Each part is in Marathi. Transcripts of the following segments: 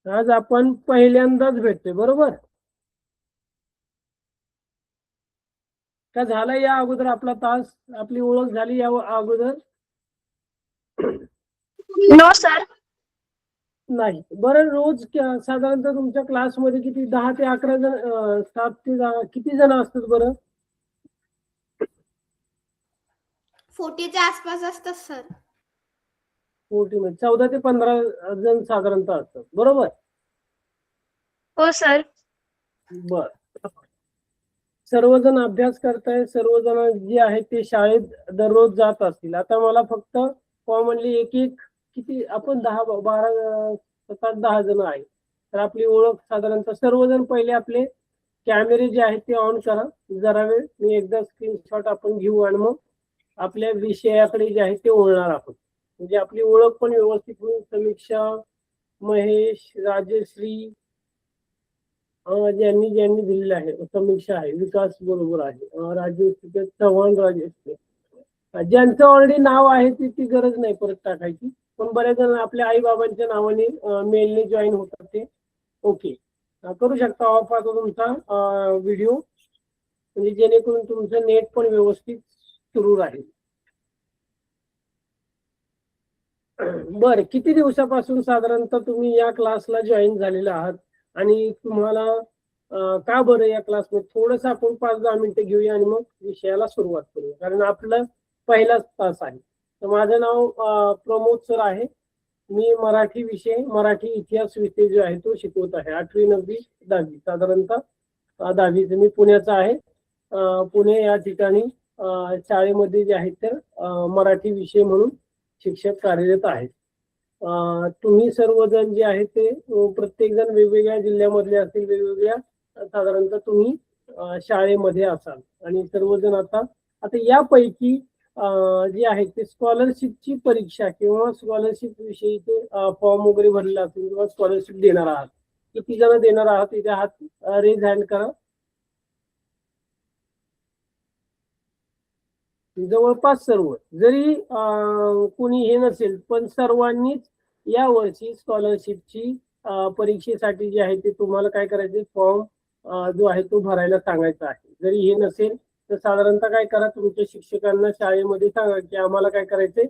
आज आपण पहिल्यांदाच भेटतोय, बरोबर? का झाला या अगोदर आपला तास, आपली ओळख झाली या अगोदर? No sir. नाही. बरं, रोज साधारणतः तुमच्या क्लासमध्ये किती, 10 ते 11 जण, 7 ते 10 किती जण असतात बरं? 40च्या आसपास असतात सर. 40 म्हणजे 14 ते 15 जण साधारणतः असतात, बरोबर? हो सर. बर. सर्वजण अभ्यास करताय, सर्वजण जे आहेत ते शाळेत दररोज जात असतील. आता मला फक्त कॉमनली एक किती, आपण 10 12 7 10 जण आहेत, तर आपली ओळख साधारणतः सर्वजण पहिले आपले कॅमेरे जे आहेत ते ऑन करा. जरा वेळ मी एकदा स्क्रीनशॉट आपण घेऊ आणि मग आपल्या विषयाकडे जे आहे ते वळणार आहोत. म्हणजे आपली ओळख पण व्यवस्थित होईल. समीक्षा, महेश, राजश्री, ज्यांनी ज्यांनी दिलेलं आहे, समीक्षा आहे, विकास बरोबर आहे, राजेश चव्हाण, राजेश ज्यांचं ऑलरेडी नाव आहे ती गरज नाही परत टाकायची. पण बरेच जण आपल्या आई बाबांच्या नावाने मेलने जॉईन होतात ते. ओके, करू शकता ऑफ आता तुमचा व्हिडिओ, म्हणजे जेणेकरून तुमचं नेट पण व्यवस्थित सुरू राहील. बरं, किती दिवसापासून साधारणतः तुम्ही या क्लासला जॉईन झालेला आहात आणि तुम्हाला का बरं या क्लासमध्ये? थोडस आपण 5-10 मिनिटं घेऊया आणि मग विषयाला सुरुवात करूया, कारण आपलं पहिलाच तास आहे. तर माझं नाव प्रमोद सर आहे. मी मराठी विषय, मराठी इतिहास विषय जो आहे तो शिकवत आहे. 8वी 9वी 10वी, साधारणतः 10वी. मी पुण्याचा आहे. पुणे या ठिकाणी शाळेमध्ये जे आहे तर मराठी विषय म्हणून शिक्षक कार्यरत आहेत. तुम्ही सर्वजण जे आहेत ते प्रत्येक जण वेगवेगळ्या जिल्ह्यामधले असतील, वेगवेगळ्या साधारणतः तुम्ही शाळेमध्ये असाल आणि सर्वजण आता यापैकी जे आहे ते स्कॉलरशिपची परीक्षा किंवा स्कॉलरशिप विषयीचे फॉर्म वगैरे भरलेला असेल किंवा स्कॉलरशिप देणार आहात. किती जण देणार आहात तिथे हात रेज हँड करा. जवळपास सर्व. जरी कोणी हे नसेल पण सर्वांनीच या वर्षी स्कॉलरशिपची परीक्षेसाठी जे आहे ते तुम्हाला काय करायचे, फॉर्म जो आहे तो भरायला सांगायचा आहे. जरी हे नसेल तर साधारणतः काय करा, तुमच्या शिक्षकांना शाळेमध्ये सांगा की आम्हाला काय करायचंय,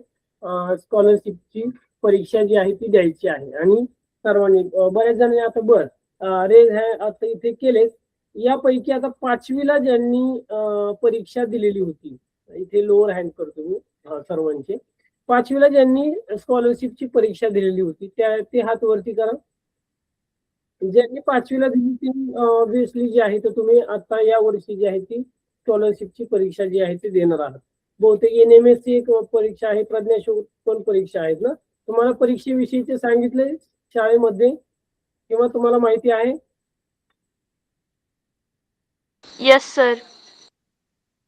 स्कॉलरशिपची परीक्षा जी आहे ती द्यायची आहे. आणि सर्वांनी बरेच जण आता रेज आता इथे केले. यापैकी आता 5वीला ज्यांनी परीक्षा दिलेली होती, इथे लोअर हँड करतो मी सर्वांचे, 5वीला ज्यांनी स्कॉलरशिपची परीक्षा दिलेली होती ते हात वरती करा. ज्यांनी 5वीला दिली ती ऑब्विसली जी आहे तर तुम्ही आता या वर्षी जी आहे ती स्कॉलरशिपची परीक्षा जी आहे ती देणार आहात. बहुतेक NMS ची एक परीक्षा आहे, प्रज्ञाशोध पण परीक्षा आहेत ना. तुम्हाला परीक्षेविषयीचे सांगितले शाळेमध्ये किंवा तुम्हाला माहिती आहे? Yes sir.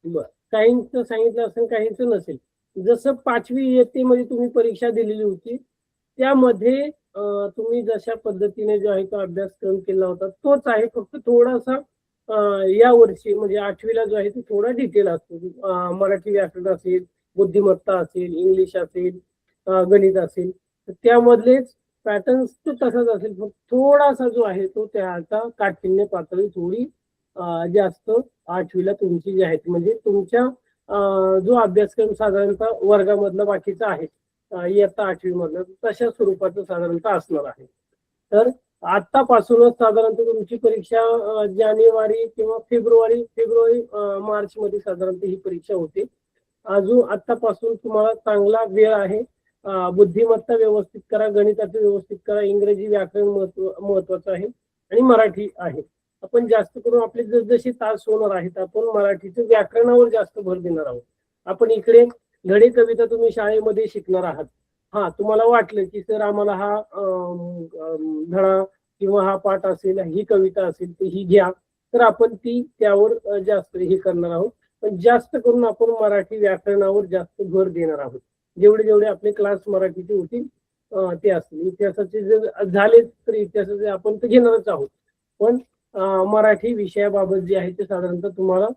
बर, काहींचं सांगितलं असेल, काहींचं नसेल. जसं 5वी इयत्तेमध्ये तुम्ही परीक्षा दिलेली होती त्यामध्ये तुम्ही जशा पद्धतीने जो आहे तो अभ्यासक्रम केला होता तोच आहे, फक्त थोडासा या वर्षी म्हणजे 8वीला जो आहे तो थोडा डिटेल असतो. मराठी व्याकरण असेल, बुद्धिमत्ता असेल, इंग्लिश असेल, गणित असेल, तर त्यामधलेच पॅटर्न तसाच असेल. फक्त थोडासा जो आहे तो त्याचा काठिण्य पातळी थोडी जास्त 8वीला तुमची जी आहे, म्हणजे तुमच्या जो अभ्यासक्रम साधारणतः वर्गामधला बाकीचा आहे इयत्ता 8वी मधलं तशा स्वरूपाचं साधारणतः असणार आहे. तर आतापासूनच साधारणतः तुमची परीक्षा जानेवारी किंवा फेब्रुवारी मार्च मध्ये साधारणतः ही परीक्षा होते. अजून आतापासून तुम्हाला चांगला वेळ आहे. बुद्धिमत्ता व्यवस्थित करा, गणिताचं व्यवस्थित करा, इंग्रजी व्याकरण महत्वाचं आहे आणि मराठी आहे. आपण जास्त करून आपले जसे तास होणार आहेत आपण मराठीचं व्याकरणावर जास्त भर देणार आहोत. आपण इकडे धडे कविता तुम्ही शाळेमध्ये शिकणार आहात. तुम्हाला वाटलं की सर आम्हाला हा धडा किंवा हा पाठ असेल, ही कविता असेल तर ही घ्या, तर आपण ती त्यावर जास्त हे करणार आहोत. पण जास्त करून आपण मराठी व्याकरणावर जास्त भर देणार आहोत. जेवढे जेवढे आपले क्लास मराठीचे होतील ते असतील. इतिहासाचे जर झाले तर इतिहासाचे आपण तर घेणारच आहोत, पण मराठी विषयाबाबत जे आहे ते साधारणतः तुम्हाला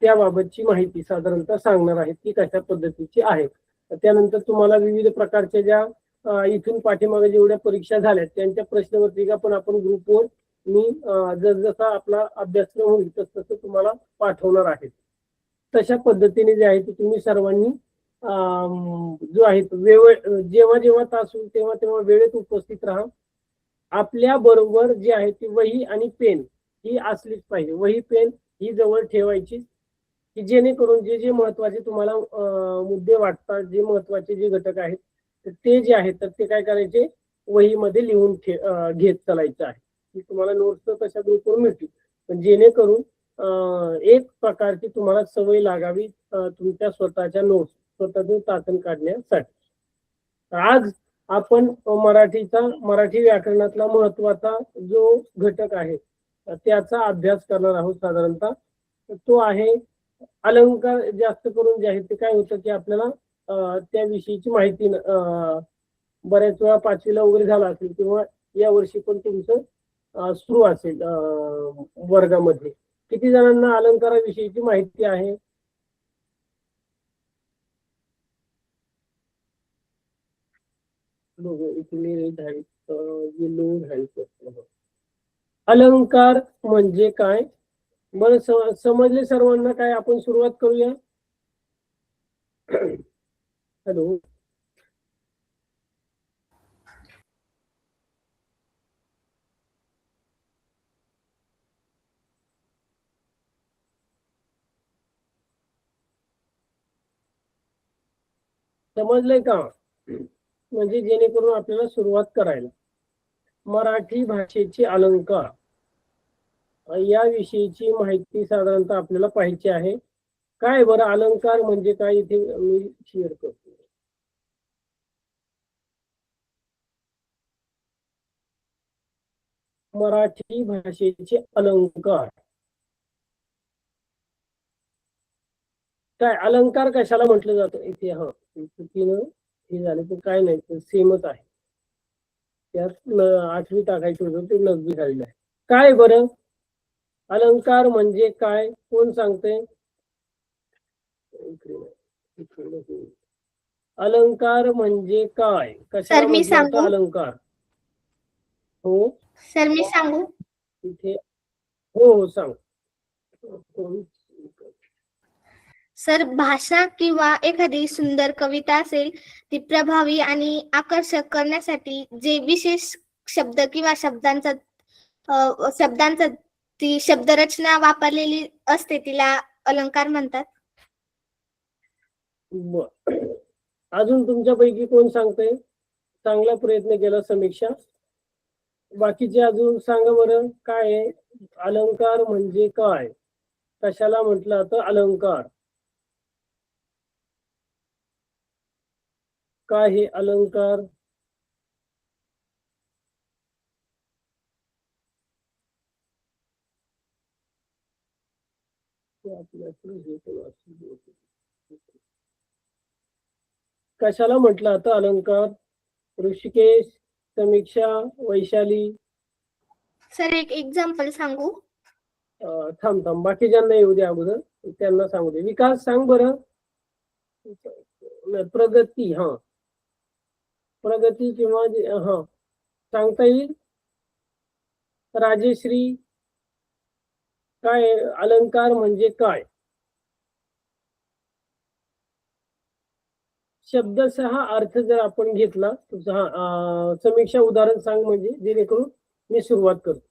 त्याबाबतची माहिती साधारणतः सांगणार आहेत की कशा पद्धतीची आहे. त्यानंतर तुम्हाला विविध प्रकारच्या ज्या इथून पाठीमागे जेवढ्या परीक्षा झाल्या त्यांच्या प्रश्नपत्रिका पण आपण ग्रुपवर मी जसजसा आपला अभ्यासक्रम होईल तसं तुम्हाला पाठवणार आहे. तशा पद्धतीने जे आहे ते तुम्ही सर्वांनी जो आहे जेव्हा जेव्हा तास होईल तेव्हा तेव्हा वेळेत उपस्थित राहा. आपल्या बरोबर जे आहे ती वही आणि पेन ही असलीच पाहिजे. वही पेन ही जवळ ठेवायची की जेणेकरून जे जे महत्वाचे तुम्हाला मुद्दे वाटतात, जे महत्वाचे जे घटक आहेत ते जे आहेत तर ते काय करायचे वहीमध्ये लिहून घेत चालायचं आहे. की तुम्हाला नोट्स तशा ग्रुपवर मिळतील पण जेणेकरून एक प्रकारची तुम्हाला सवय लागावी तुमच्या स्वतःच्या नोट्स स्वतःतून चाचण काढण्यासाठी. आज आपण मराठी व्याकरणातला महत्वाचा जो घटक आहे त्याचा अभ्यास करणार आहोत. साधारणतः तो आहे अलंकार. जास्त करून जे आहे ते काय होतं की आपल्याला त्याविषयीची माहिती बऱ्याच वेळा 5वीला वगैरे झाला असेल किंवा या वर्षी पण तुमचं सुरू असेल वर्गामध्ये. किती जणांना अलंकाराविषयीची माहिती आहे? अलंकार म्हणजे काय बरं समजले सर्वांना? काय आपण सुरुवात करूया. हॅलो, समजलंय का? म्हणजे जेणेकरून आपल्याला सुरुवात करायला मराठी भाषेचे अलंकार याविषयीची माहिती साधारणतः आपल्याला पाहिजे आहे. काय बरं अलंकार म्हणजे काय इथे मी शेअर करतो. मराठी भाषेचे अलंकार काय? अलंकार कशाला म्हटलं जातं इथे? चुकीनं हे झालं तर काय नाही, सेमच आहे. त्यात 8वी टाकायचं होतं ते 9वी झालेलं आहे. काय बरं अलंकार म्हणजे काय? कोण सांगते? अलंकार म्हणजे काय? कशाला मी म्हटलं सांगू? जातं अलंकार? हो सर मी सांगू? इथे हो सांग. सर भाषा किंवा एखादी सुंदर कविता असेल ती प्रभावी आणि आकर्षक करण्यासाठी जे विशेष शब्द किंवा शब्दांचा ती शब्दरचना वापरलेली असते तिला अलंकार म्हणतात. अजून तुमच्यापैकी कोण सांगते? चांगला प्रयत्न केला समीक्षा. बाकीचे अजून सांगा बरं काय आहे अलंकार म्हणजे काय? कशाला म्हटलं जातं अलंकार? काय हे अलंकार? कशाला म्हटलं जातं अलंकार? ऋषिकेश, समीक्षा, वैशाली. सर एक एक्झाम्पल सांगू? थांब बाकी ज्यांना येऊ दे अगोदर त्यांना सांगू दे. विकास सांग बरं. प्रगती प्रगती किंवा सांगता येईल. राजेश्री काय अलंकार म्हणजे काय? शब्दशः अर्थ जर आपण घेतला तर समीक्षा उदाहरण सांग म्हणजे जेणेकरून मी सुरुवात करतो.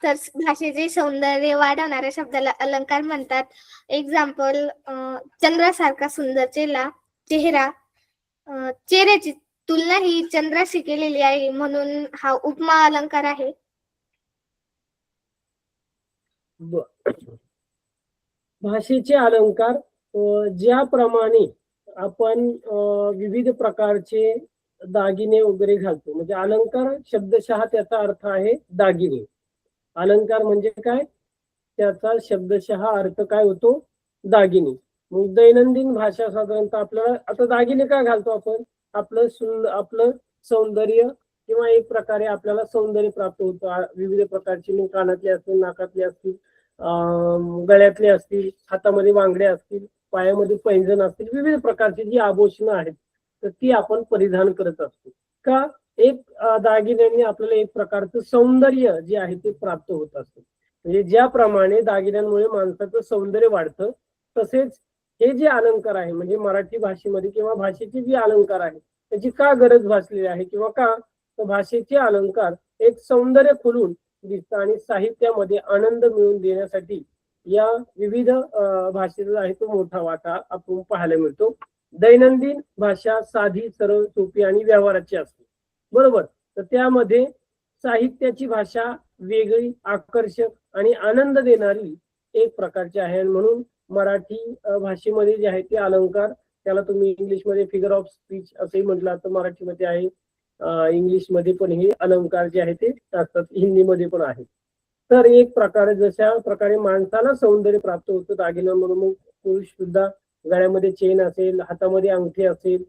तर भाषेचे सौंदर्य वाढवणाऱ्या शब्दाला अलंकार म्हणतात. एक्झाम्पल चंद्रासारखा सुंदर चेहरा. चेहऱ्याची तुलना ही चंद्राशी केलेली आहे म्हणून हा उपमा अलंकार आहे. भाषेचे अलंकार ज्याप्रमाणे आपण विविध प्रकारचे दागिने वगैरे घालतो म्हणजे अलंकार शब्दशः त्याचा अर्थ आहे दागिने. अलंकार म्हणजे काय? त्याचा शब्दशः अर्थ काय होतो? दागिने. मग दैनंदिन भाषा साधारणतः आपल्याला आता दागिने का घालतो आपण? आपलं सौंदर्य किंवा एक प्रकारे आपल्याला सौंदर्य प्राप्त होतं. विविध प्रकारची मग कानातले असतील, नाकातले असतील, गळ्यातले असतील, हातामध्ये बांगड्या असतील, पायामध्ये पैंजण असतील, विविध प्रकारची जी आभूषणं आहेत तर ती आपण परिधान करत असतो. का एक दागिन्यांनी आपल्याला एक प्रकारचं सौंदर्य जे आहे ते प्राप्त होत असतं. म्हणजे ज्याप्रमाणे दागिन्यांमुळे माणसाचं सौंदर्य वाढतं, तसेच हे जे अलंकार आहे म्हणजे मराठी भाषेमध्ये किंवा भाषेचे जे अलंकार आहे त्याची का गरज भासलेली आहे किंवा का तर भाषेचे अलंकार एक सौंदर्य खुलून दिसतं आणि साहित्यामध्ये आनंद मिळवून देण्यासाठी या विविध भाषेचा आहे तो मोठा वाटा आपण पाहायला मिळतो. दैनंदिन भाषा साधी, सरळ, सोपी आणि व्यवहाराची असते, बरोबर. तर त्यामध्ये साहित्याची भाषा वेगळी, आकर्षक आणि आनंद देणारी एक प्रकारची आहे. म्हणून मराठी भाषेमध्ये जे आहे ते अलंकार, त्याला तुम्ही इंग्लिशमध्ये फिगर ऑफ स्पीच असंही म्हटलं तर मराठीमध्ये आहे, इंग्लिशमध्ये पण हे अलंकार जे आहे ते असतात, हिंदीमध्ये पण आहे. तर एक प्रकारे जशा प्रकारे माणसाला सौंदर्य प्राप्त होतं दागिन्यांमधून, मग पुरुष सुद्धा गळ्यामध्ये चेन असेल, हातामध्ये अंगठी असेल,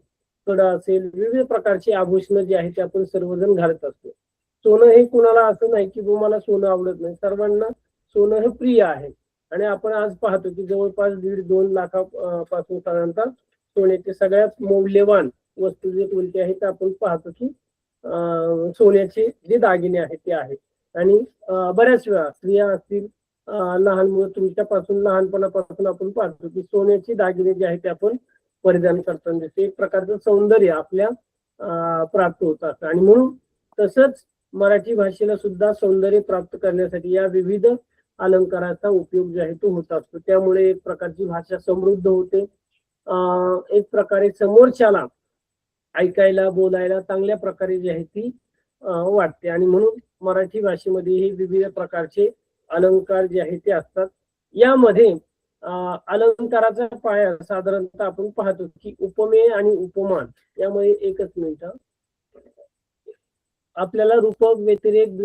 कडा असेल, विविध प्रकारची आभूषणं जी आहेत ते आपण सर्वजण घालत असतो. सोनं हे कुणाला असं नाही की मला सोनं आवडत नाही, सर्वांना सोनं हे प्रिय आहे. आणि आपण आज पाहतो की जवळपास 1.5-2 लाखापासून साधारणतः सोन्याचे सगळ्यात मौल्यवान वस्तू जे कोणते आहेत आपण पाहतो की सोन्याचे जे दागिने आहेत ते आहेत. आणि बऱ्याच वेळा स्त्रिया असतील, लहान मुलं, तुमच्यापासून लहानपणापासून आपण पाहतो की सोन्याचे दागिने जे आहेत ते आपण परिधान करताना ते एक प्रकारचं सौंदर्य आपल्या प्राप्त होत असतं. आणि म्हणून तसंच मराठी भाषेला सुद्धा सौंदर्य प्राप्त करण्यासाठी या विविध अलंकाराचा उपयोग जो आहे तो होत असतो. त्यामुळे एक प्रकारची भाषा समृद्ध होते, एक प्रकारे समोरच्याला ऐकायला, बोलायला चांगल्या प्रकारे जी आहे ती वाटते. आणि म्हणून मराठी भाषेमध्ये हे विविध प्रकारचे अलंकार जे आहेत ते असतात. यामध्ये अलंकाराचा पाया साधारणतः आपण पाहतो की उपमेय आणि उपमान यामध्ये. एकच मिनिट, आपल्याला रूपक, व्यतिरेक,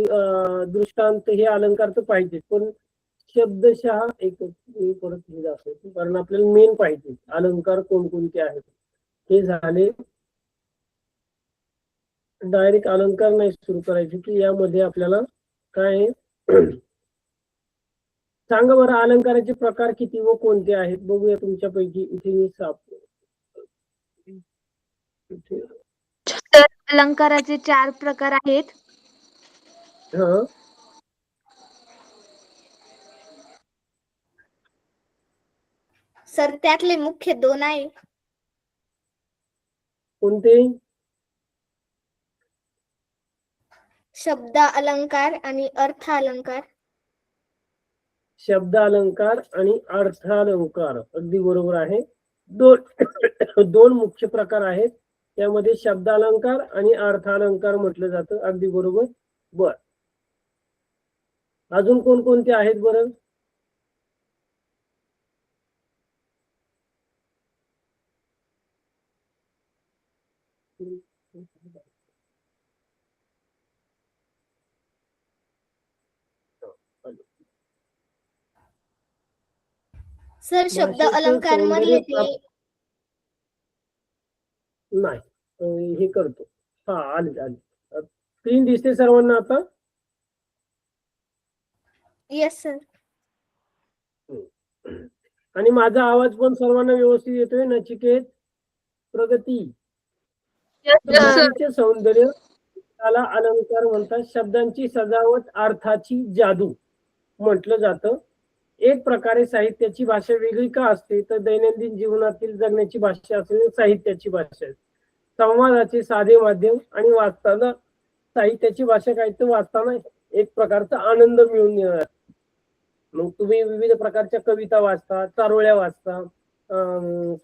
दृष्टांत हे अलंकार तर पाहिजे, पण शब्दशः एकच मी परत हे दाखवतो कारण आपल्याला मेन पाहिजे अलंकार कोणकोणते आहेत. हे झाले. डायरेक्ट अलंकार नाही सुरू करायचे की यामध्ये आपल्याला काय सांगा बरं, अलंकाराचे प्रकार किती व कोणते आहेत बघूया तुमच्यापैकी. इथे मी तर अलंकाराचे 4 प्रकार आहेत. हा, सर त्यातले मुख्य 2 आहे. कोणते? शब्द अलंकार आणि अर्थ अलंकार. शब्द अलंकार आणि अर्थ अलंकार, अगदी बरोबर आहे. दोन मुख्य प्रकार आहेत, त्यामध्ये शब्द अलंकार आणि अर्थ अलंकार म्हटलं जातं, अगदी बरोबर. बर, अजून कोणकोणते आहेत बरं? सर शब्द भाषेचं अलंकार सौंदर्य मधले ते नाही, हे करतो. हा, आली स्क्रीन दिसते सर्वांना आता? Yes sir. आणि माझा आवाज पण सर्वांना व्यवस्थित येतोय? नचिकेत, प्रगती? भाषेचे सौंदर्य त्याला अलंकार म्हणतात. शब्दांची सजावट, अर्थाची जादू म्हटलं जातं. एक प्रकारे साहित्याची भाषा वेगळी का असते तर दैनंदिन जीवनातील जगण्याची भाषा असेल साहित्याची भाषा आहे. संवादाचे साधे माध्यम आणि वाचताना साहित्याची भाषा काय तर वाचताना एक प्रकारचा आनंद मिळून येणार. मग तुम्ही विविध प्रकारच्या कविता वाचता, चारोळ्या वाचता,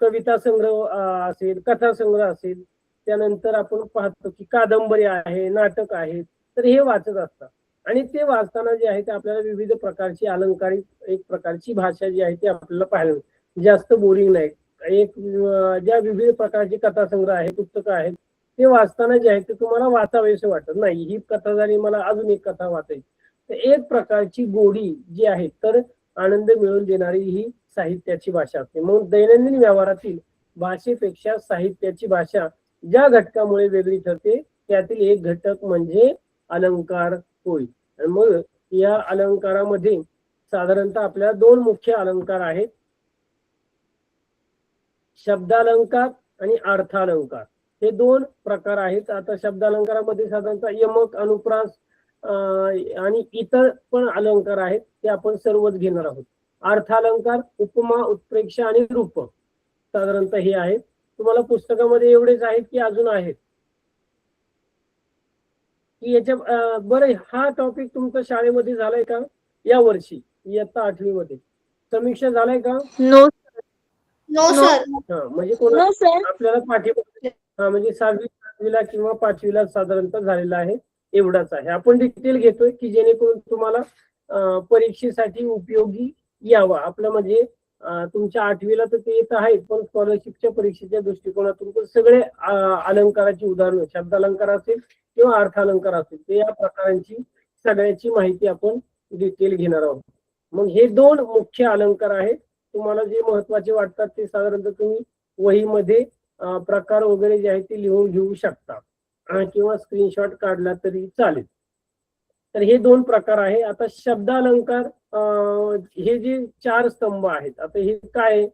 कविता संग्रह असेल, कथा संग्रह असेल, त्यानंतर आपण पाहतो की कादंबरी आहे, नाटक आहे, तर हे वाचत असतात. आणि ते वाचताना जे आहे ते आपल्याला विविध प्रकारची अलंकारिक एक प्रकारची भाषा जी आहे ती आपल्याला पाहायला मिळते. जास्त बोरिंग नाही. एक ज्या विविध प्रकारची कथा संग्रह आहे, पुस्तकं आहेत, ते वाचताना जे आहे ते तुम्हाला वाचावेसे वाटत नाही. ही कथा झाली, मला अजून एक कथा वाचायची. तर एक प्रकारची गोडी जी आहे तर आनंद मिळवून देणारी ही साहित्याची भाषा असते. म्हणून दैनंदिन व्यवहारातील भाषेपेक्षा साहित्याची भाषा ज्या घटकामुळे वेगळी ठरते त्यातील एक घटक म्हणजे अलंकार होय. मग या अलंकारामध्ये साधारणतः आपल्याला 2 मुख्य अलंकार आहेत, शब्दालंकार आणि अर्थालंकार. हे दोन प्रकार आहेत. आता शब्दालंकारामध्ये साधारणतः यमक, अनुप्रास आणि इतर पण अलंकार आहेत, ते आपण सर्वच घेणार आहोत. अर्थालंकार, उपमा, उत्प्रेक्षा आणि रूप साधारणतः हे आहेत. तुम्हाला पुस्तकामध्ये एवढेच आहेत की अजून आहेत की याच्या बरं, हा टॉपिक तुमचा शाळेमध्ये झालाय का या वर्षी इयत्ता 8वी मध्ये समीक्षा झालाय का? No no No. सर. हा म्हणजे कोणा नो सर. आपल्याला पाठीमध्ये हा म्हणजे 6वी 7वीला किंवा 5वीला साधारणतः झालेला आहे, एवढाच आहे. आपण डिटेल घेतोय की जेणेकरून तुम्हाला परीक्षेसाठी उपयोगी यावा. आपलं म्हणजे तुमच्या 8वीला तर ते येत आहेत, पण स्कॉलरशिपच्या परीक्षेच्या दृष्टिकोनातून तर सगळे अलंकाराची उदाहरणं, शब्दालंकार असेल किंवा अर्थालंकार असेल, ते या प्रकारांची सगळ्याची माहिती आपण डिटेल घेणार आहोत. मग हे दोन मुख्य अलंकार आहेत. तुम्हाला जे महत्वाचे वाटतात ते साधारणतः तुम्ही वहीमध्ये प्रकार वगैरे जे आहेत ते लिहून घेऊ शकता किंवा स्क्रीनशॉट काढला तरी चालेल. तर हे दोन प्रकार आहे. आता शब्दालंकार हे जे 4 स्तंभ आहेत, आता हे काय आहे?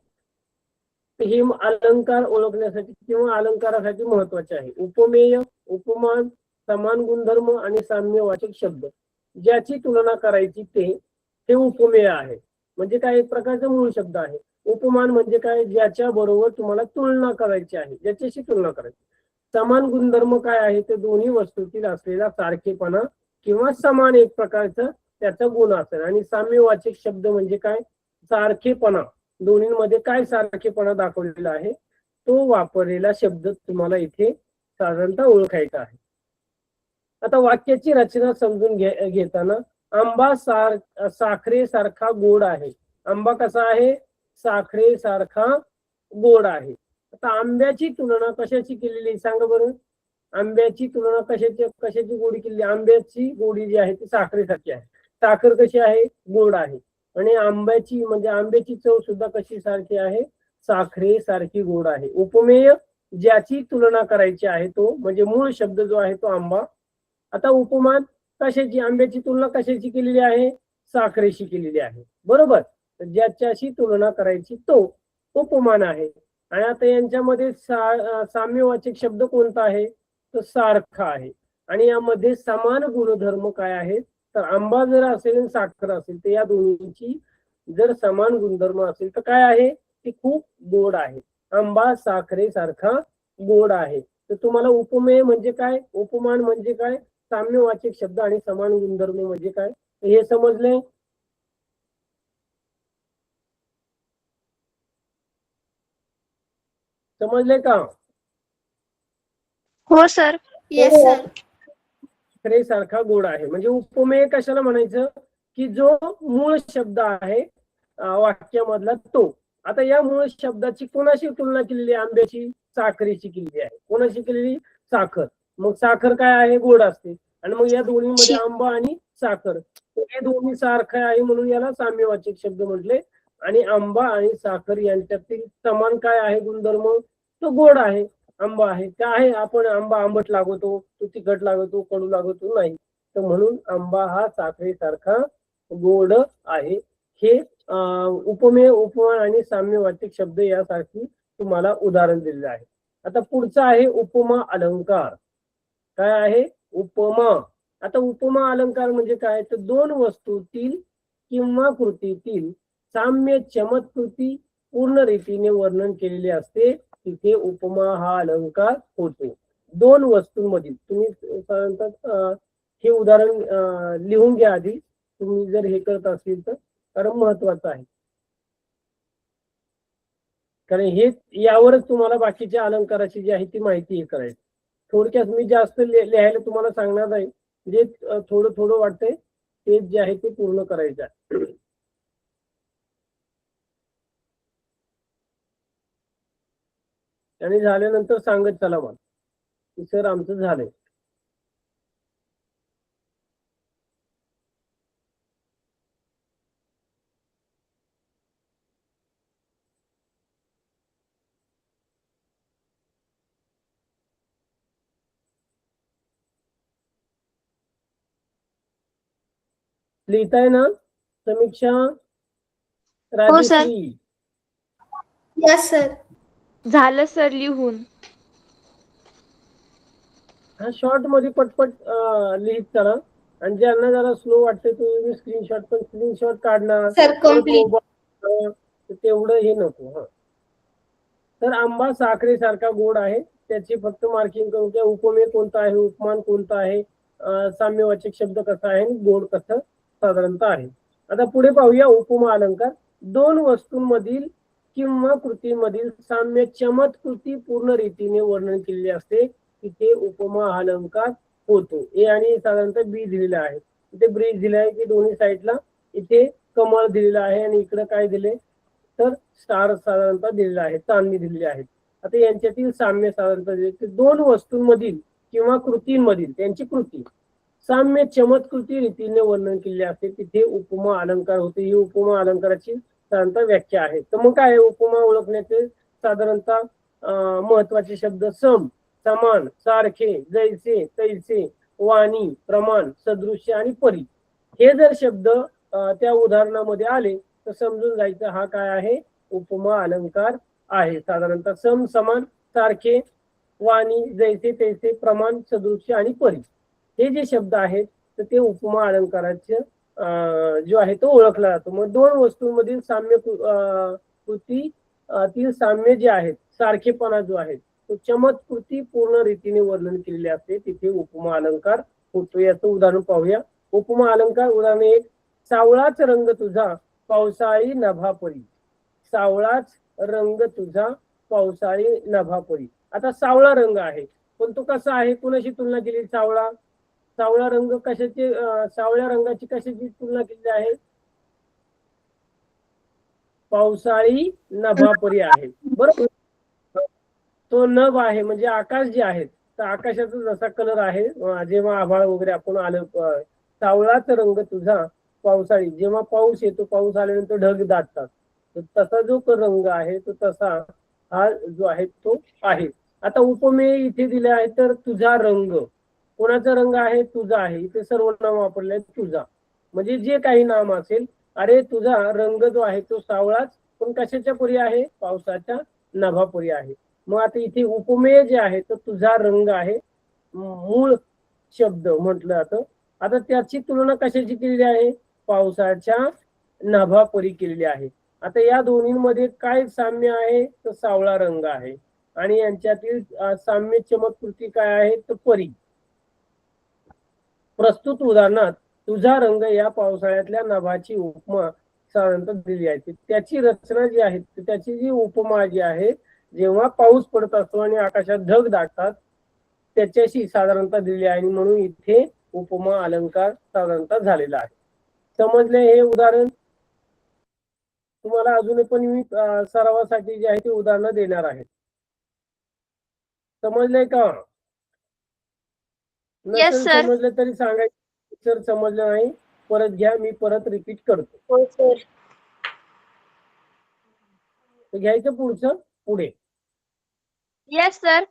हे अलंकार ओळखण्यासाठी किंवा अलंकारासाठी महत्वाचे आहे. उपमेय, उपमान, समान गुणधर्म आणि साम्यवाचक शब्द ज्याची तुलना करायची ते उपमेय आहे. म्हणजे काय, एक प्रकारचा मूळ शब्द आहे. उपमान म्हणजे काय, ज्याच्या बरोबर तुम्हाला तुलना करायची आहे, ज्याच्याशी तुलना करायची. समान गुणधर्म काय आहे, ते दोन्ही वस्तूतील असलेला सारखेपणा किंवा समान एक प्रकारचं त्याचा गुण असेल. आणि साम्यवाचक शब्द म्हणजे काय, सारखेपणा, दोन्हीमध्ये काय सारखेपणा दाखवलेला आहे तो वापरलेला शब्द तुम्हाला इथे साधारणतः ओळखायचा आहे. आता वाक्याची रचना समजून घेताना आंबा साखरे सारखा गोड आहे. आंबा कसा आहे, साखरे सारखा गोड आहे. आता आंब्याची तुलना कशाची केलेली सांगा बरं. आंब्याची तुलना कशाची गोडी केली? आंब्याची गोडी जी आहे ती साखरेसारखी आहे. साखर कशी आहे, गोड आहे. आणि आंब्याची म्हणजे आंब्याची चव सुद्धा कशी सारखी आहे, साखरे सारखी गोड आहे. उपमेय ज्याची तुलना करायची आहे तो म्हणजे मूळ शब्द जो आहे तो आंबा. आता उपमान कशाची, आंब्याची तुलना कशाची केलेली आहे, साखरेशी केलेली आहे, बरोबर. ज्याच्याशी तुलना करायची तो उपमान आहे. आणि आता यांच्यामध्ये साम्यवाचक शब्द कोणता आहे, तो सारखा आहे. आणि यामध्ये समान गुणधर्म काय आहेत, तर आंबा जर असेल आणि साखर असेल तर या दोन्हींची जर समान गुणधर्म असेल तर काय आहे, ती खूप गोड आहे. आंबा साखरेसारखा गोड आहे. तर तुम्हाला उपमेय म्हणजे काय, उपमान म्हणजे काय, साम्यवाचक शब्द आणि समान गुणधर्म म्हणजे काय, हे समजले? समजले का? हो सर. Yes sir. साखरेसारखा गोड आहे म्हणजे उपमेय कशाला म्हणायचं, की जो मूळ शब्द आहे वाक्यामधला तो. आता या मूळ शब्दाची कोणाशी तुलना केलेली आहे, आंब्याची, साखरेची केलेली आहे. कोणाशी केलेली, साखर. मग साखर काय आहे, गोड असते. आणि मग या दोन्हीमध्ये आंबा आणि साखर हे दोन्ही सारखं आहे म्हणून याला साम्यवाचक शब्द म्हटले. आणि आंबा आणि साखर यांच्यातील समान काय आहे गुणधर्म, तो गोड आहे, आंबा आहे. काय आहे, आपण आंबा आंबट लागतो, तो तिखट लागतो, कडू लागतो नाही. तर म्हणून आंबा हा साखरेसारखा गोड आहे. हे उपमेय, उपमान आणि साम्यवाचक शब्द यासारखी तुम्हाला उदाहरण दिलेलं आहे. आता पुढचा आहे उपमा अलंकार. काय आहे, उपमा. आता उपमा अलंकार म्हणजे काय, तर दोन वस्तूतील किंवा कृतीतील साम्य चमत्कृती पूर्ण रीतीने वर्णन केलेले असते, तिथे उपमा हा अलंकार होतो. दोन वस्तूंमधील तुम्ही साधारणतः हे उदाहरण लिहून घ्या आधी, तुम्ही जर हे करत असेल तर, कारण महत्वाचं आहे. कारण हे यावरच तुम्हाला बाकीच्या अलंकाराची जी आहे ती माहिती हे करायची. थोडक्यात मी जास्त लिहायला तुम्हाला सांगणार नाही, जे थोडं थोडं वाटतंय ते जे आहे ते पूर्ण करायचं आहे. आणि झाल्यानंतर सांगत चला मग की सर आमचं झालंय. लिहिताय ना समीक्षा, हो सर. राजश्री? Yes sir. झालं सर लिहून. हा शॉर्ट मध्ये पटपट लिहित चला, आणि ज्यांना जरा स्लो वाटते तुम्ही स्क्रीनशॉट पण स्क्रीनशॉट काढणार सर परत कम्प्लीट. मोबाईल तेवढं हे नको. हा, तर आंबा साखरेसारखा गोड आहे, त्याची फक्त मार्किंग करून घ्या. उपमेय कोणता आहे, उपमान कोणता आहे, साम्यवाचक शब्द कसा आहे, गोड कसं साधारणतः आहे. आता पुढे पाहूया उपमा अलंकार. दोन वस्तूंमधील किंवा कृतीमधील साम्य चमत्कृती पूर्ण रीतीने वर्णन केलेले असते, तिथे उपमा अलंकार होतो. ए आणि साधारणतः बी दिलेला आहे. इथे ब्रिज दिला आहे की दोन्ही साईडला, इथे कमळ दिलेला आहे आणि इकडे काय दिले तर स्टार साधारणतः दिलेला आहे, चांदणी दिलेली आहे. आता यांच्यातील साम्य साधारणतः दोन वस्तूंमधील किंवा कृतींमधील त्यांची कृती साम्य चमत्कृती रीतीने वर्णन केले असते, तिथे उपमा अलंकार होते. ही उपमा अलंकाराची साधारणतः व्याख्या आहे. तर मग काय उपमा ओळखण्याचे साधारणतः महत्वाचे शब्द सम, समान, सारखे, जैसे, तैसे, वाणी, प्रमाण, सदृश्य आणि परी. हे जर शब्द त्या उदाहरणामध्ये आले तर समजून जायचं हा काय आहे, उपमा अलंकार आहे. साधारणतः सम, समान, सारखे, वाणी, जैसे, तैसे, प्रमाण, सदृश्य आणि परी हे जे शब्द आहेत तर ते उपमा अलंकाराचे जो आहे तो ओळखला जातो. मग दोन वस्तूंमधील साम्य कृती तील साम्य जे आहेत, सारखेपणा जो आहे तो चमत्कृती पूर्ण रीतीने वर्णन केलेले असते, तिथे उपमा अलंकार होतो. याचं उदाहरण पाहूया. उपमा अलंकार उदाहरण एक, सावळाच रंग तुझा पावसाळी नभापरी. सावळाच रंग तुझा पावसाळी नभापरी. आता सावळा रंग आहे, पण तो कसा आहे, कुणाशी तुलना केली. सावळा, सावळा रंग कशाची, सावळ्या रंगाची कशाची तुलना केली आहे, पावसाळी नभापरी आहे. बरोबर, तो नभ आहे म्हणजे आकाश जे आहे, तर आकाशाचा जसा कलर आहे जेव्हा आभाळ वगैरे आपण आलं, सावळाच रंग तुझा पावसाळी, जेव्हा पाऊस येतो, पाऊस आल्यानंतर ढग दाटतात, तर तसा जो रंग आहे तो तसा हा जो आहे तो आहे. आता उपमेय इथे दिले आहे, तर तुझा रंग, कोणाचा रंग आहे, तुझा आहे. इथे सर्व नाम वापरले तुझा, म्हणजे जे काही नाम असेल, अरे तुझा रंग जो आहे तो सावळाच, पण कशाच्या परी आहे, पावसाच्या नभापरी आहे. मग आता इथे उपमेय जे आहे तर तुझा रंग आहे, मूळ शब्द म्हटलं जातं. आता त्याची तुलना कशाची केलेली आहे, पावसाच्या नभापरी केलेली आहे. आता या दोन्हीमध्ये काय साम्य आहे, तर सावळा रंग आहे, आणि यांच्यातील साम्य चमत्कृती काय आहे, तर परी. प्रस्तुत उदाहरणात तुझा रंग या पावसाळ्यातल्या नभाची उपमा साधारणतः दिली आहे. त्याची रचना जी आहे, त्याची जी उपमा जी आहे, जेव्हा पाऊस पडत असतो आणि आकाशात ढग दाटतात त्याच्याशी साधारणतः दिली आहे, आणि म्हणून इथे उपमा अलंकार साधारणतः झालेला आहे. समजले हे उदाहरण. तुम्हाला अजून पण मी सरावासाठी जे आहे ते उदाहरणं देणार आहे. समजलंय का? Yes, नसेल sir. समजलं तरी सांगायचं, सर समजलं नाही परत घ्या, मी परत रिपीट करतो. हो सर. तर घ्यायचं पुढचं पुढे. Yes, sir.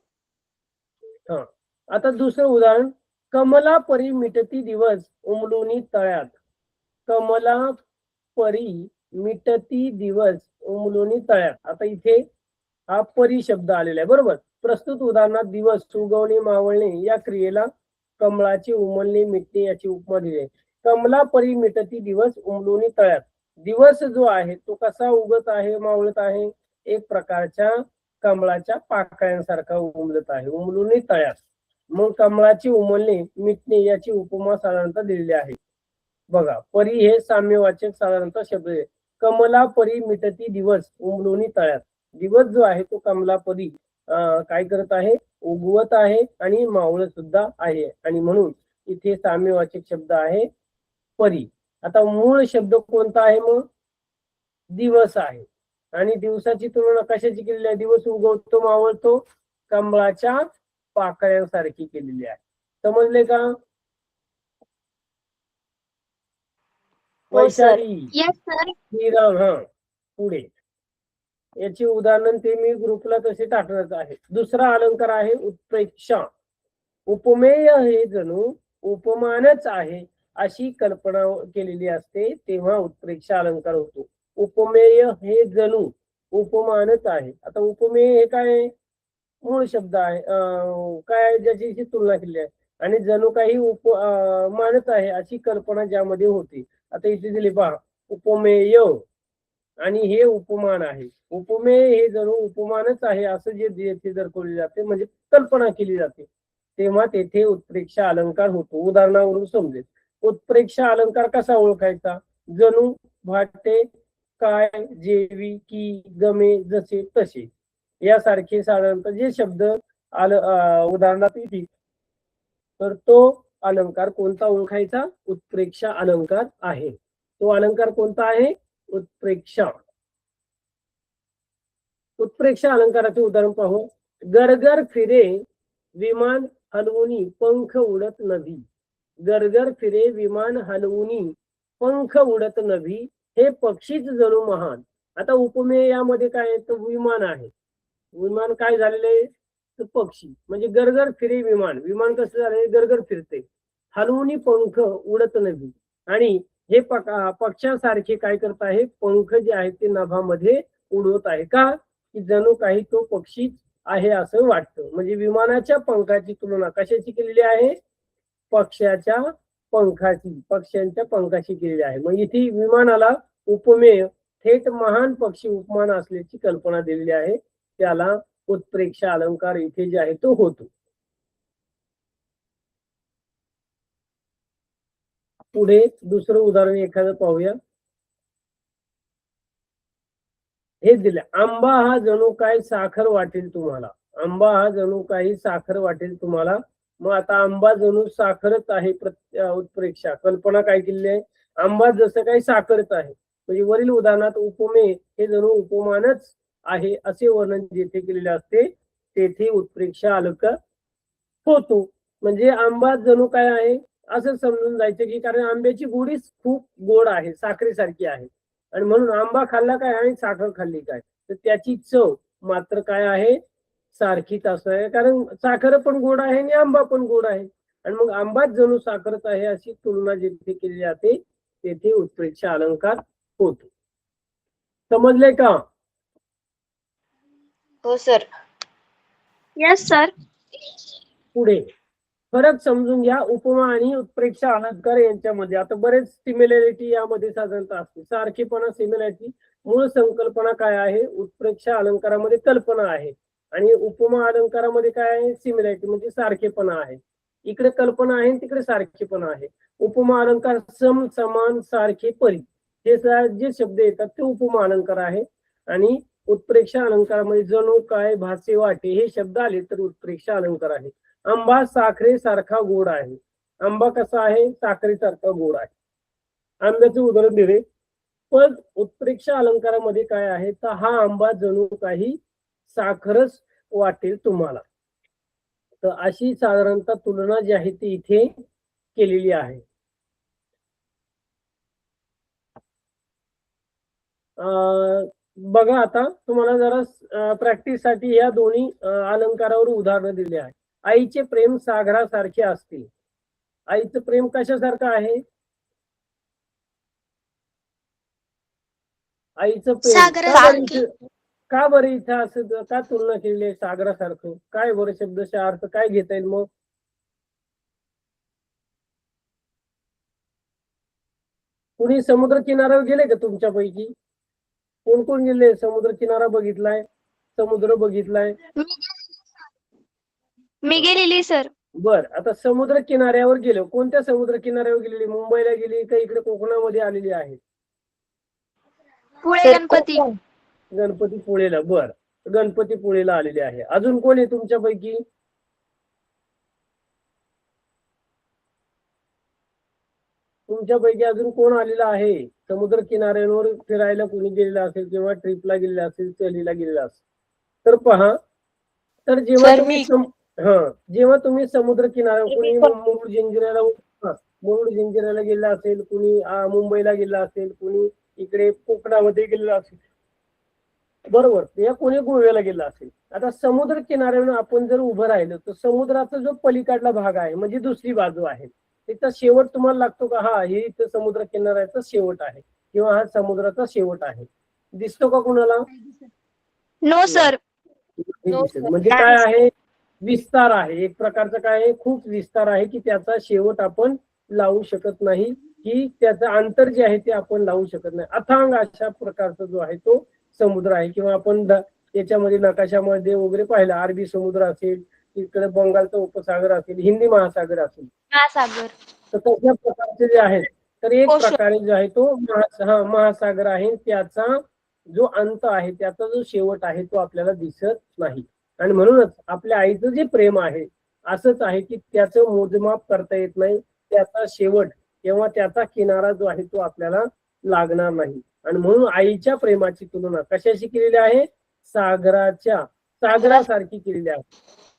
हा, आता दुसरं उदाहरण, कमला परी मिटती दिवस उमलुनी तळ्यात. कमला परी मिटती दिवस उमलुनी तळ्यात. आता इथे हा परी शब्द आलेला आहे. बरोबर, प्रस्तुत उदाहरणात दिवस, उगवणे, मावळणे या क्रियेला कमळाची उमलणे, मिटणे याची उपमा दिली आहे. कमला परी मिटती दिवस उमलुनी तळ्यात. दिवस जो आहे तो कसा उगत आहे, मावळत आहे, एक प्रकारच्या कमळाच्या पाकळ्यांसारखा उमलत आहे, उमलुनी तळ्यात. मग कमळाची उमलणे, मिटणे याची उपमा साधारणतः दिलेली आहे. बघा, परी हे साम्यवाचक साधारणतः शब्द आहे. कमला परी मिटती दिवस उमलुनी तळ्यात. दिवस जो आहे तो कमला परी काय करत आहे, उगवत आहे आणि मावळत सुद्धा आहे, आणि म्हणून इथे साम्यवाचक शब्द आहे परी. आता मूळ शब्द कोणता आहे, मग दिवस आहे, आणि दिवसाची तुलना कशाची केलेली आहे, दिवस उगवतो, मावळतो, कमळाच्या पाकळ्यांसारखी केलेली आहे. समजले का? हो sir. Vaishali, Yes, sir. Shriram. हा, पुढे याची उदाहरण ते मी ग्रुपला तसे टाकत आहे. दुसरा अलंकार आहे उत्प्रेक्षा. उपमेय हे जणू उपमानच आहे अशी कल्पना केलेली असते, तेव्हा उत्प्रेक्षा अलंकार होतो. उपमेय हे जणू उपमानच आहे. आता उपमेय हे काय आहे, मूळ शब्द आहे, काय ज्याची तुलना केली आहे आणि जणू काही मानत आहे अशी कल्पना ज्यामध्ये होती. आता इथे दिली पहा, उपमेय आणि हे उपमान आहे. उपमेय हे जणू उपमानच आहे असं जे येथे दर्शवले जाते, म्हणजे कल्पना केली जाते, तेव्हा तेथे उत्प्रेक्षा अलंकार होतो. उदाहरणावरून समजेल. उत्प्रेक्षा अलंकार कसा ओळखायचा? जणू, भाटे, काय, जेवी, की, गमे, जसे, तसे यासारखे साधारणतः जे शब्द उदाहरणात येतील तर तो अलंकार कोणता ओळखायचा? उत्प्रेक्षा अलंकार आहे. तो अलंकार कोणता आहे? उत्प्रेक्षा. उत्प्रेक्षा अलंकाराचे उदाहरण पाहू. गरगर फिरे विमान हलवुनी पंख उडत नभी. गरगर फिरे विमान हलवुनी पंख उडत नभी, हे पक्षीच जणू महान. आता उपमेय यामध्ये काय आहे? तर विमान आहे. विमान काय झालेले? तर पक्षी. म्हणजे गरगर फिरे विमान, विमान कसं झालंय? गरगर फिरते. हलवुनी पंख उडत नभी, आणि हे पक्षासारखे काय करत आहे? पंख जे आहेत ते नभामध्ये उडवत आहे. का? की जणू काही तो पक्षी आहे असं वाटतं. म्हणजे विमानाच्या पंखाची तुलना कशाची केलेली आहे? पक्ष्यांच्या पंखाशी केलेली आहे. मग इथे विमानाला उपमेय थेट महान पक्षी उपमान असल्याची कल्पना दिलेली आहे. त्याला उत्प्रेक्षा अलंकार इथे जे आहे तो होतो. पुढे दुसरं उदाहरण एखादं पाहूया. हे दिले, आंबा हा जणू काही साखर वाटेल तुम्हाला. आंबा हा जणू काही साखर वाटेल तुम्हाला. मग आता आंबा जणू साखरच आहे. उत्प्रेक्षा कल्पना काय केलेली आहे? आंबा जसं काही साखरच आहे. म्हणजे वरील उदाहरणात उपमेय हे जणू उपमानच आहे असे वर्णन जेथे केलेले असते तेथे उत्प्रेक्षा अलंकार होतो. म्हणजे आंबा जणू काय आहे असं समजून जायचं की कारण आंब्याची गोडीच खूप गोड आहे, साखरेसारखी आहे, आणि म्हणून आंबा खाल्ला काय आणि साखर खाल्ली काय, तर त्याची चव मात्र काय आहे? सारखीच असं आहे. कारण साखर पण गोड आहे आणि आंबा पण गोड आहे, आणि मग आंबाच जणू साखरच आहे अशी तुलना जिथे केली जाते तेथे उत्प्रेक्षा अलंकार होतो. समजले का? हो सर. Yes sir. पुढे फरक समजून घ्या उपमा आणि उत्प्रेक्षा अलंकार यांच्यामध्ये. आता बरेच सिमिलॅरिटी यामध्ये साधारणतः असते. सारखेपणा, सिमिलॅरिटी. मूळ संकल्पना काय आहे? उत्प्रेक्षा अलंकारामध्ये कल्पना आहे आणि उपमा अलंकारामध्ये काय आहे? सिमिलॅरिटी, म्हणजे सारखेपणा आहे. इकडे कल्पना आहे, तिकडे सारखेपणा आहे. उपमा अलंकार सम, समान, सारखे, परी हे जे शब्द येतात ते उपमा अलंकार आहे, आणि उत्प्रेक्षा अलंकारामध्ये जणू काय, भासे, वाटे हे शब्द आले तर उत्प्रेक्षा अलंकार आहे. आंबा साखरेसारखा गोड आहे. आंबा कसा आहे? साखरेसारखा गोड आहे. आंब्याचे उदाहरण दिले. पण उत्प्रेक्षा अलंकारामध्ये काय आहे? तर हा आंबा जणू काही साखरच वाटेल तुम्हाला. तर अशी साधारणतः तुलना जी आहे ती इथे केलेली आहे. बघा, आता तुम्हाला जरा प्रॅक्टिस साठी या दोन्ही अलंकारावर उदाहरणं दिली आहे. आईचे प्रेम सागरासारखे असते. आईचं प्रेम कशासारखं आहे? आईचं प्रेम का बरं इथं असं का तुलना केलेली आहे सागरासारखं? काय बरं शब्दशः अर्थ काय घेता येईल मग? कुणी समुद्र किनाऱ्यावर गेले का तुमच्यापैकी? कोण कोण गेले? समुद्र किनारा बघितलाय? समुद्र बघितलाय? मी गेलेली सर. बर, आता समुद्र किनाऱ्यावर गेलो. कोणत्या समुद्र किनाऱ्यावर गेलेली? मुंबईला गेली का इकडे कोकणामध्ये आलेली आहे? पुणे गणपती. गणपतीपुळेला. बर, गणपतीपुळेला आलेली आहे. अजून कोण आहे तुमच्यापैकी? तुमच्यापैकी अजून कोण आलेला आहे समुद्र किनाऱ्यांवर फिरायला? कोणी गेलेला असेल किंवा ट्रिपला गेलेला असेल, सहलीला गेलेला असेल तर पहा. तर जेव्हा तुम्ही समुद्र किनाऱ्यावर, कोणी मुरुड जंजिऱ्याला गेला असेल, कुणी मुंबईला गेला असेल, कुणी इकडे कोकणामध्ये गेलेला असेल, बरोबर, या कोणी गोव्याला गेला असेल. आता समुद्र किनाऱ्यावर आपण जर उभं राहिलो तर समुद्राचा जो पलीकडला भाग आहे म्हणजे दुसरी बाजू आहे, तिथं शेवट तुम्हाला लागतो का? हा, हे इथं समुद्र किनाऱ्याचा शेवट आहे किंवा हा समुद्राचा शेवट आहे. दिसतो का कुणाला? No sir. नाही दिसत. म्हणजे काय आहे, विस्तार आहे एक प्रकारचा, काय आहे, खूप विस्तार आहे की त्याचा शेवट आपण लावू शकत नाही, की त्याचं अंतर जे आहे ते आपण लावू शकत नाही. अथांग अशा प्रकारचा जो आहे तो समुद्र आहे. किंवा आपण त्याच्यामध्ये नकाशामध्ये वगैरे पाहिलं, अरबी समुद्र असेल, इकडे बंगालचा उपसागर असेल, हिंदी महासागर असेल, महासागर. तर तशा प्रकारचे जे आहेत, तर एक ओशन. प्रकारे जो आहे तो महासागर आहे. त्याचा जो अंत आहे, त्याचा जो शेवट आहे तो आपल्याला दिसत नाही. आणि म्हणूनच आपल्या आईचं जे प्रेम आहे असंच आहे की त्याचं मोजमाप करता येत नाही. त्याचा शेवट किंवा त्याचा किनारा जो आहे तो आपल्याला लागणार नाही. आणि म्हणून आईच्या प्रेमाची तुलना कशाशी केलेली आहे, सागरासारखी केलेली आहे.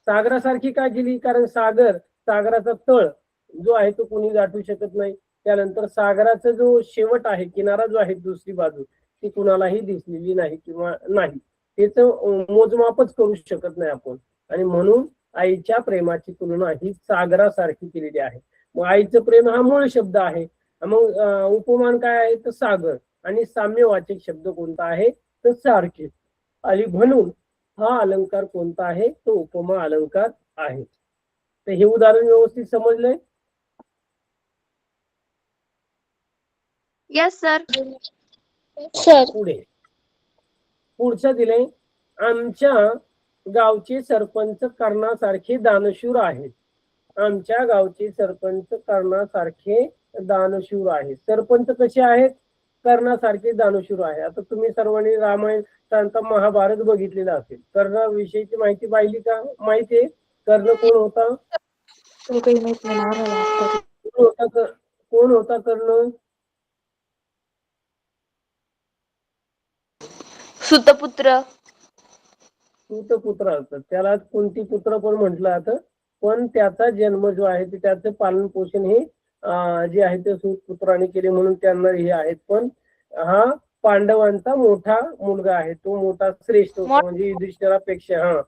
सागरासारखी का केली, कारण सागराचा तळ जो आहे तो कोणी गाठू शकत नाही. त्यानंतर सागराचा जो शेवट आहे, किनारा जो आहे दुसरी बाजू, ती कुणालाही दिसलेली नाही किंवा नाही, त्याचं मोजमापच करू शकत नाही आपण. आणि म्हणून आईच्या प्रेमाची तुलना ही सागरासारखी केलेली आहे. मग आईचं प्रेम हा मूळ शब्द आहे. मग उपमान काय आहे, तर सागर. आणि साम्यवाचक शब्द कोणता आहे, तर सारखे. आणि म्हणून हा अलंकार कोणता आहे, तो उपमा अलंकार आहे. तर हे उदाहरण व्यवस्थित समजलंय? Yes sir. पुढचं दिलंय, आमच्या गावचे सरपंच कर्णासारखे दानशूर आहेत. आमच्या गावचे सरपंच कर्णासारखे दानशूर आहेत. सरपंच कसे आहेत, कर्णासारखे दानशूर आहे. आता तुम्ही सर्वांनी रामायण शांत महाभारत बघितलेला असेल. कर्णाविषयीची माहिती पाहिली का, माहिती आहे कर्ण कोण होता? कोण होता कर्ण? सुतपुत्र. पुत्र असतात, त्याला कुंती पुत्र पण म्हटलं जातं. पण त्याचा जन्म जो आहे ते त्याचं पालन पोषण हे जे आहे ते सुपुत्राने केले, म्हणून त्यांना हे आहेत. पण हा पांडवांचा मोठा मुलगा आहे, तो मोठा श्रेष्ठ होता. म्हणजे युधिष्ठिरापेक्षा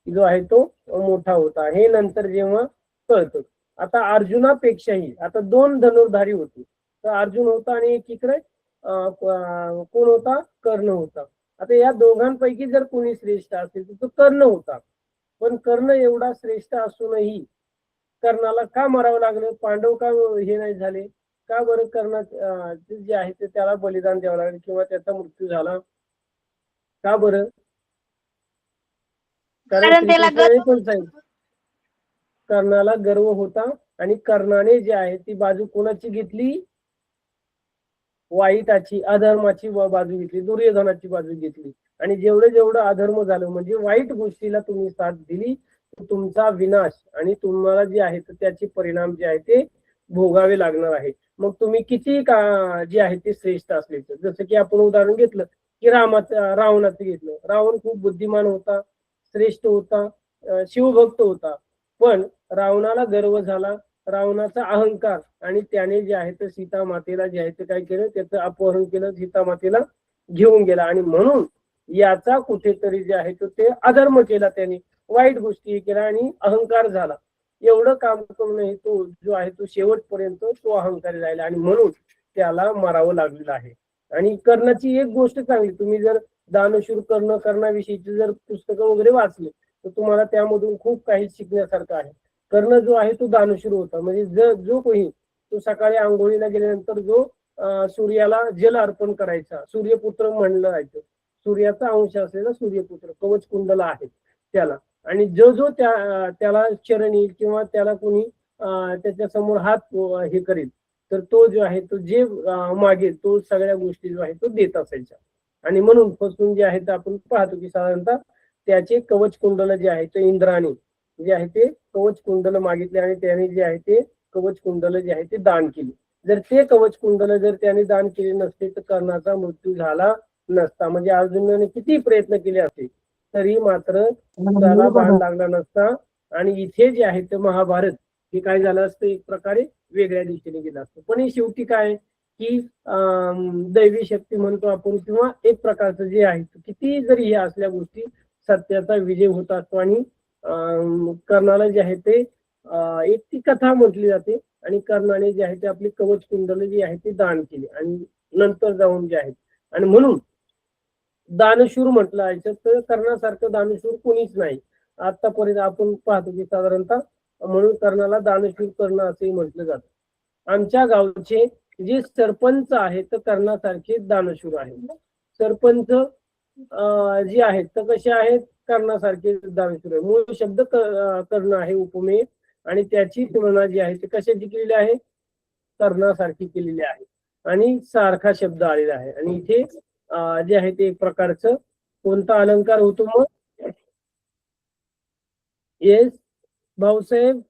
जो आहे तो मोठा होता, हे नंतर जेव्हा कळतं. आता अर्जुनापेक्षाही, आता 2 धनुर्धारी होते, तर अर्जुन होता आणि एक इकडे कोण होता, कर्ण होता. आता या दोघांपैकी जर कोणी श्रेष्ठ असेल तर तो कर्ण होता. पण कर्ण एवढा श्रेष्ठ असूनही कर्णाला का मारावं लागलं, पांडव का हे नाही झाले, का बरं कर्ण जे आहे ते त्याला बलिदान द्यावं लागलं किंवा त्याचा मृत्यू झाला, का बरं? कारण त्याला श्रीकृष्णाने पण सांगितलं, कर्णाला गर्व होता. आणि कर्णाने जे आहे ती बाजू कोणाची घेतली, वाईटाची, अधर्माची बाजू घेतली, दुर्योधनाची बाजू घेतली. आणि जेवढं अधर्म झालं, म्हणजे वाईट गोष्टीला तुम्ही साथ दिली, तुमचा विनाश आणि तुम्हाला जे आहे त्याचे परिणाम जे आहे ते भोगावे लागणार आहे. मग तुम्ही किती जे आहे ते श्रेष्ठ असले, जसं की आपण उदाहरण घेतलं की रावणाचं घेतलं. रावण खूप बुद्धिमान होता, श्रेष्ठ होता, शिवभक्त होता. पण रावणाला गर्व झाला, रावणाचा अहंकार, आणि त्याने जे आहे ते सीता मातेला जे आहे ते काय केलं, त्याचं अपहरण केलं, सीता मातेला घेऊन गेला. आणि म्हणून याचा कुठेतरी जे आहे तो ते अधर्म केला, त्याने वाईट गोष्टी केल्या आणि अहंकार झाला. एवढं काम करूनही तो जो आहे तो शेवटपर्यंत तो अहंकारी राहिला, आणि म्हणून त्याला मारावं लागलेलं आहे. आणि कर्णाची एक गोष्ट चांगली, तुम्ही जर दानशूर कर्णाविषयीची जर पुस्तकं वगैरे वाचले तर तुम्हाला त्यामधून खूप काही शिकण्यासारखं आहे. कर्ण जो आहे तो दानशूर होता. म्हणजे जो कोणी तो सकाळी आंघोळीला गेल्यानंतर जो सूर्याला जल अर्पण करायचा, सूर्यपुत्र म्हणलं जायचं, सूर्याचा अंश असलेला सूर्यपुत्र, कवच कुंडल आहे त्याला. आणि जो त्याला शरण येईल किंवा त्याला कोणी त्याच्या समोर हात हे करेल, तर तो जो आहे तो जे मागेल तो सगळ्या गोष्टी जो आहे तो देत असायचा. आणि म्हणून पासून जे आहे ते आपण पाहतो की साधारणतः त्याचे कवच कुंडल जे आहे ते इंद्राने जे आहे ते कवच कुंडल मागितले, आणि त्याने जे आहे ते कवच कुंडल जे आहे ते दान केले. जर ते कवच कुंडल जर त्याने दान केले नसते तर कर्णाचा मृत्यू झाला नसता. म्हणजे अर्जुनाने किती प्रयत्न केले असते तरी मात्र त्याला बाण लागला नसता. आणि इथे जे आहे ते महाभारत हे काय झालं असतं, एक प्रकारे वेगळ्या दिशेने गेलं असतं. पण हे शेवटी काय की दैवी शक्ती म्हणतो आपण, किंवा एक प्रकारचं जे आहे किती जरी हे असल्या गोष्टी, सत्याचा विजय होत असतो. आणि कर्णाला जे आहे ते एक ती कथा म्हटली जाते, आणि कर्णाने जे आहे ते आपली कवच कुंडल जी आहे ती दान केली आणि नंतर जाऊन जे आहे. आणि म्हणून दानशूर म्हटलं आहे तर कर्णासारखं दानशूर कोणीच नाही आतापर्यंत आपण पाहतो की साधारणतः, म्हणून कर्णाला दानशूर कर्ण असेही म्हटलं जातं. आमच्या गावचे जे सरपंच आहेत तर कर्णासारखे दानशूर आहेत. सरपंच जे आहेत तर कसे आहेत, कर्णासारखे दानशूर आहे. मूळ शब्द कर्ण आहे उपमेय, आणि त्याची तुलना जी आहे ती कशाची केलेली आहे, कर्णासारखी केलेली आहे, आणि सारखा शब्द आलेला आहे. आणि इथे जे आहे ते एक प्रकारचं कोणता अलंकार होतो मग, येस भाऊसाहेब,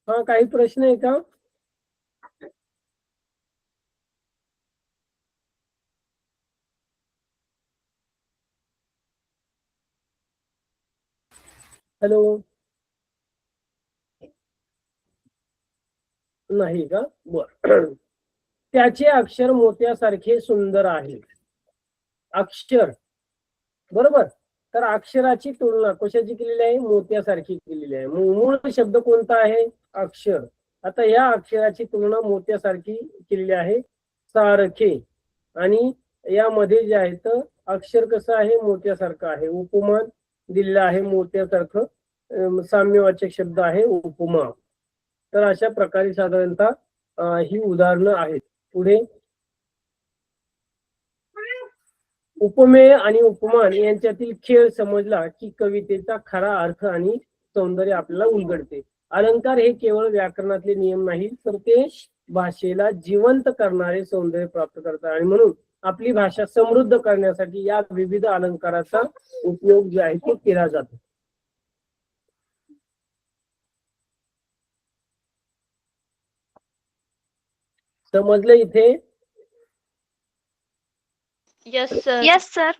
हा काही प्रश्न आहे का? हॅलो, नाही का? बर. त्याचे अक्षर मोत्यासारखे सुंदर आहे. अक्षर, बरोबर. तर अक्षराची तुलना कशाची केलेली आहे, मोत्यासारखी केलेली आहे. मूळ शब्द कोणता आहे, अक्षर. आता या अक्षराची तुलना मोत्यासारखी केलेली आहे, सारखे. आणि यामध्ये जे आहे तर अक्षर कसं आहे, मोत्यासारखं आहे. उपमान दिलेलं आहे मोत्यासारखं, साम्यवाचक शब्द आहे उपमा. तर अशा प्रकारे साधारणतः ही उदाहरणं आहेत. पुढे, उपमेय आणि उपमान यांच्यातील खेळ समजला की कवितेचा खरा अर्थ आणि सौंदर्य आपल्याला उलगडते. अलंकार हे केवळ व्याकरणातले नियम नाही, तर ते भाषेला जिवंत करणारे सौंदर्य प्राप्त करतात. आणि म्हणून आपली भाषा समृद्ध करण्यासाठी या विविध अलंकाराचा उपयोग जे आहे तो केला जातो. समजलं इथे? Yes sir. Yes sir.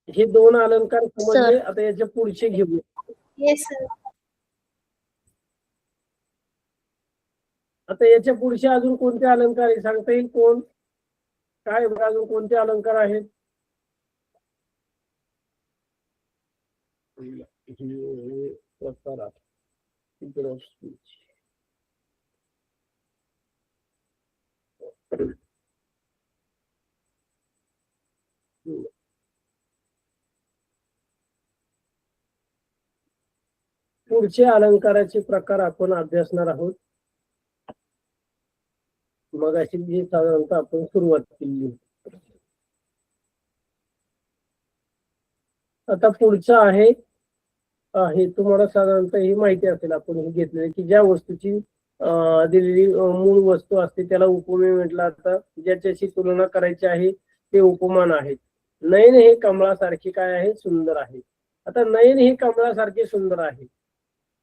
हे दोन अलंकार समजले. आता याच्या पुढचे घेऊ. Yes sir. आता याच्या पुढचे अजून कोणते अलंकार आहे सांगता येईल कोण? काय अजून कोणते अलंकार आहेत? पुढचे अलंकाराचे प्रकार आपण अभ्यासणार आहोत. मग अशी जी साधारणतः आपण सुरुवात केली. आता पुढचं आहे, तुम्हाला साधारणतः ही माहिती असेल, आपण हे घेतलेलं की ज्या वस्तूची दिलेली मूळ वस्तू असते त्याला उपमेय म्हटलं. आता ज्याच्याशी तुलना करायची आहे ते उपमान आहेत. नयन हे कमळासारखे काय आहे, सुंदर आहे. आता नयन हे कमळासारखे सुंदर आहे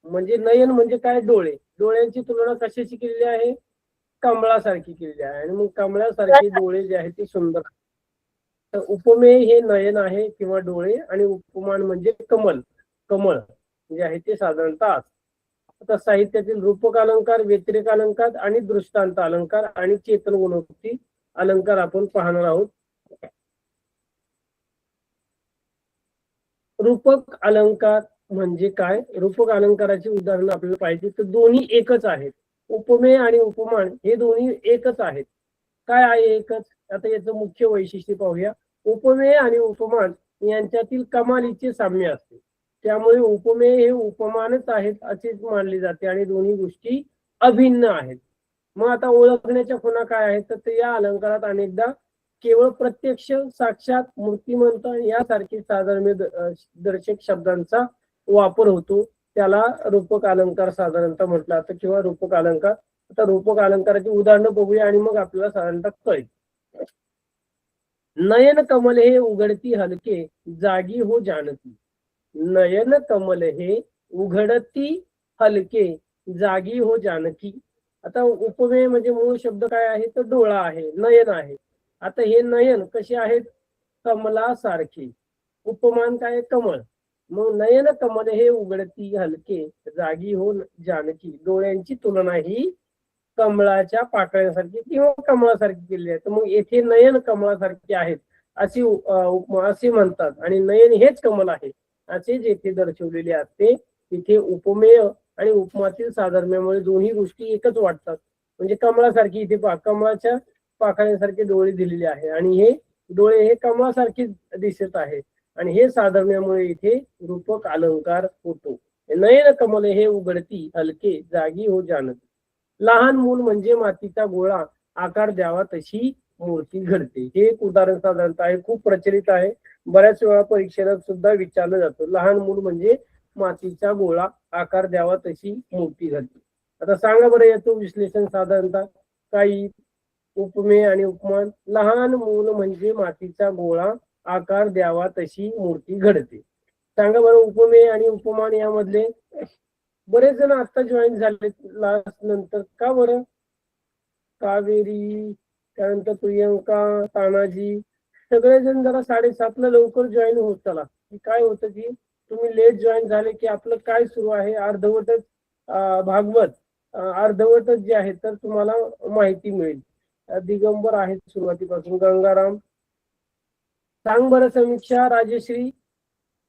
म्हणजे नयन म्हणजे काय, डोळे. डोळ्यांची तुलना कशाशी केलेली आहे, कमळासारखी केलेली आहे. आणि मग कमळासारखे डोळे जे आहेत ते सुंदर. तर उपमेय हे नयन आहे किंवा डोळे, आणि उपमान म्हणजे कमल, कमळ जे आहे ते साधारणतः. आता साहित्यातील रूपक अलंकार, व्यतिरेक अलंकार आणि दृष्टांत अलंकार आणि चेतन गुणोक्ती अलंकार आपण पाहणार आहोत. रूपक अलंकार म्हणजे काय, रूपक अलंकाराची उदाहरण आपल्याला पाहिजे तर दोन्ही एकच आहेत. उपमेय आणि उपमान हे दोन्ही एकच आहेत. काय आहे एकच? आता याचं मुख्य वैशिष्ट्य पाहूया. उपमेय आणि उपमान यांच्यातील कमालीचे साम्य असते, त्यामुळे उपमेय हे उपमानच आहेत असेच मानले जाते आणि दोन्ही गोष्टी अभिन्न आहेत. मग आता ओळखण्याच्या खुणा काय आहेत, तर या अलंकारात अनेकदा केवळ प्रत्यक्ष, साक्षात, मूर्तिमंत यासारखे साधर्म्य दर्शक शब्दांचा वापर होतो. त्याला रूपक अलंकार साधारणतः म्हटलं जातं किंवा रूपक अलंकार. आता रूपक अलंकाराची उदाहरणं बघूया आणि मग आपल्याला साधारणतः कळेल. नयन कमल हे उघडती हलके, जागी हो जानकी. नयन कमल हे उघडती हलके, जागी हो जानकी. आता उपमेय म्हणजे मूळ शब्द काय आहे, तर डोळा आहे, नयन आहे. आता हे नयन कसे आहेत, कमलासारखे. उपमान काय, कमळ. मग नयन कमल हे उघडती हलके, जागी हो जानकी. डोळ्यांची तुलना ही कमळाच्या पाकळ्यासारखी किंवा कमळासारखी केली आहे. तर मग येथे नयन कमळासारखे आहेत असे म्हणतात, आणि नयन हेच कमल आहे असे जेथे दर्शवलेले असते. तिथे उपमेय आणि उपमातील साधर्म्यामुळे दोन्ही गोष्टी एकच वाटतात. म्हणजे कमळासारखी इथे पहा, कमळाच्या पाकळ्यांसारखे डोळे दिलेले आहे आणि हे डोळे हे कमळासारखे दिसत आहे आणि हे साधण्यामुळे इथे रूपक अलंकार होतो. नयन कमले हे उघडती हलके जागी हो जानत. लहान मूल म्हणजे मातीचा गोळा आकार द्यावा तशी मूर्ती घडते. हे एक उदाहरण साधारणतः आहे, खूप प्रचलित आहे, बऱ्याच वेळा परीक्षेला सुद्धा विचारलं जातं. लहान मूल म्हणजे मातीचा गोळा आकार द्यावा तशी मूर्ती घडते. आता सांगा बरं याचं विश्लेषण साधारणतः काही उपमेय आणि उपमान. लहान मूल म्हणजे मातीचा गोळा आकार द्यावा तशी मूर्ती घडते. सांगा बरं उपमेय आणि उपमान यामधले. बरेच जण आता जॉईन झाले लास्ट नंतर, का बरं? कावेरी, त्यानंतर प्रियंका, तानाजी, सगळेजण जरा 7:30ला लवकर जॉईन होत चला. काय होतं की तुम्ही लेट जॉईन झाले की आपलं काय सुरू आहे अर्धवटच भागवत अर्धवटच जे आहे तर तुम्हाला माहिती मिळेल. दिगंबर आहेत सुरुवातीपासून. गंगाराम, सांग बरं समीक्षा. राजश्री,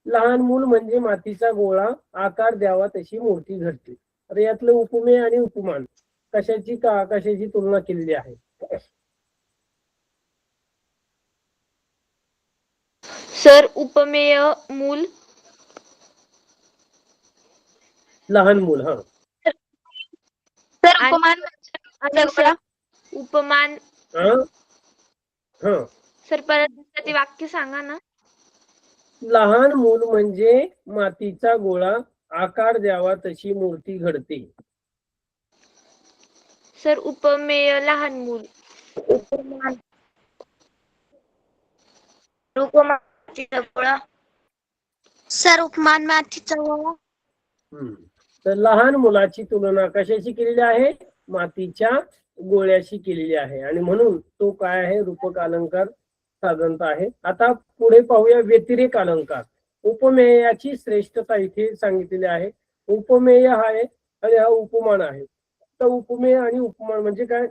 लहान मूल म्हणजे मातीचा गोळा आकार द्यावा तशी मूर्ती घडते. तर यातलं उपमेय आणि उपमान कशाची तुलना केलेली आहे? सर उपमेय मूल लहान मूल. हा सर आणि- उपमान आणि सर उपमान. हा हा सर परत ते वाक्य सांगा ना. लहान मूल म्हणजे मातीचा गोळा आकार द्यावा तशी मूर्ती घडते. सर उपमेय लहान मूल. सर उपमान मातीचा गोळा. तर लहान मुलाची तुलना कशाशी केलेली आहे? मातीच्या गोळ्याशी केलेली आहे आणि म्हणून तो काय आहे? रूपक अलंकार साधनता आहे. आता पुढे पाहूया व्यतिरेक अलंकार. उपमेयाची श्रेष्ठता इथे सांगितलेली आहे. उपमेय हा आहे आणि हा उपमान आहे. तर उपमेय आणि उपमान म्हणजे काय?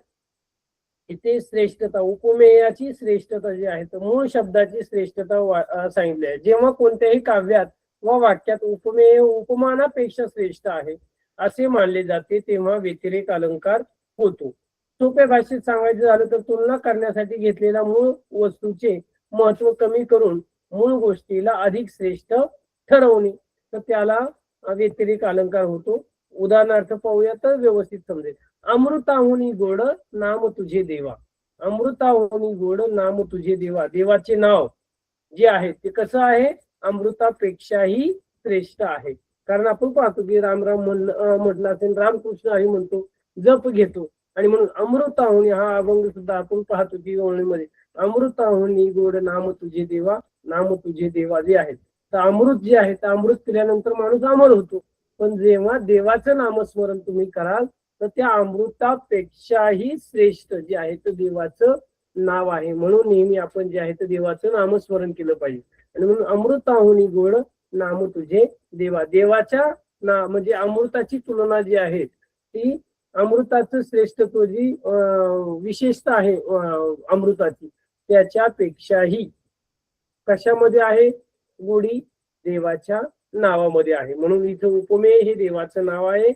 इथे श्रेष्ठता, उपमेयाची श्रेष्ठता जी आहे तर मूळ शब्दाची श्रेष्ठता सांगितली आहे. जेव्हा कोणत्याही काव्यात व वाक्यात उपमेय उपमानापेक्षा श्रेष्ठ आहे असे मानले जाते तेव्हा व्यतिरेक अलंकार होतो. सोप्या भाषेत सांगायचं झालं तर तुलना करण्यासाठी घेतलेल्या मूळ वस्तूचे महत्व कमी करून मूळ गोष्टीला अधिक श्रेष्ठ ठरवणे तर त्याला व्यतिरेक अलंकार होतो. उदाहरणार्थ पाहूया तर व्यवस्थित समजेल. अमृताहुनी गोड नाम तुझे देवा. अमृताहुनी गोड नाम तुझे देवा. देवाचे नाव जे आहे ते कसं आहे? अमृतापेक्षाही श्रेष्ठ आहे. कारण आपण पाहतो की राम राम म्हटलं असेल, रामकृष्ण हरी म्हणतो, जप घेतो आणि म्हणून अमृताहुनी हा अभंग सुद्धा आपण पाहतो की ओळीमध्ये अमृताहुनी गोड नाम तुझे देवा, नाम तुझे देवा जे आहे. तर अमृत जे आहे तर अमृत पिल्यानंतर माणूस अमर होतो. पण जेव्हा देवाचं नामस्मरण तुम्ही कराल तर त्या अमृतापेक्षाही श्रेष्ठ जे आहे तर देवाचं नाव आहे. म्हणून नेहमी आपण जे आहे तर देवाचं नामस्मरण केलं पाहिजे. आणि म्हणून अमृताहुनी गोड नाम तुझे देवा. देवाच्या म्हणजे अमृताची तुलना जी आहे ती अमृताचं श्रेष्ठत्व जी विशेषता आहे अमृताची त्याच्यापेक्षाही कशामध्ये आहे? गोडी देवाच्या नावामध्ये आहे. म्हणून इथं उपमेय हे देवाचं नाव आहे,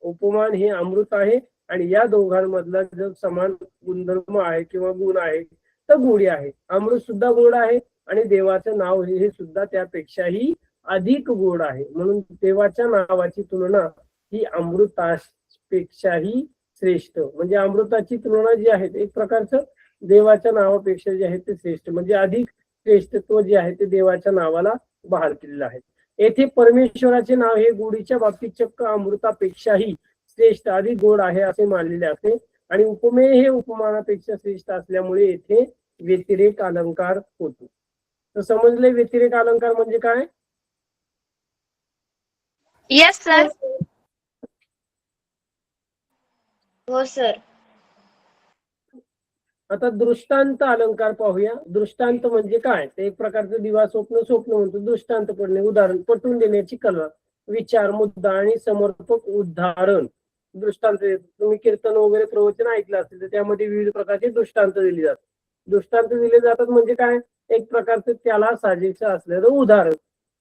उपमान हे अमृत आहे आणि या दोघांमधला जर समान गुणधर्म आहे किंवा गुण आहे तर गोडी आहे. अमृत सुद्धा गोड आहे आणि देवाचं नाव हे सुद्धा त्यापेक्षाही अधिक गोड आहे. म्हणून देवाच्या नावाची तुलना ही अमृतापेक्षाही श्रेष्ठ, म्हणजे अमृताची तुलना जी आहे एक प्रकारचं देवाच्या नावापेक्षा जे आहे ते श्रेष्ठ, म्हणजे अधिक श्रेष्ठत्व जे आहे ते देवाच्या नावाला बहाल केलेलं आहे. येथे परमेश्वराचे नाव हे गोडीच्या बाबतीत चक्क अमृतापेक्षाही श्रेष्ठ अधिक गोड आहे असे मानलेले असते आणि उपमेय हे उपमानापेक्षा श्रेष्ठ असल्यामुळे येथे व्यतिरेक अलंकार होतो. तर समजले व्यतिरेक अलंकार म्हणजे काय? Yes sir. हो सर. आता दृष्टांत अलंकार पाहूया. दृष्टांत म्हणजे काय? ते एक प्रकारचं दिवा स्वप्न म्हणतो. दृष्टांत पडणे, उदाहरण, पटवून देण्याची कला, विचार, मुद्दा आणि समर्पक उदाहरण. दृष्टांत तुम्ही कीर्तन वगैरे प्रवचन ऐकलं असेल तर त्यामध्ये विविध प्रकारचे दृष्टांत दिले जातात. दृष्टांत दिले जातात म्हणजे काय? एक प्रकारचं त्याला साजेचं असलेलं उदाहरण.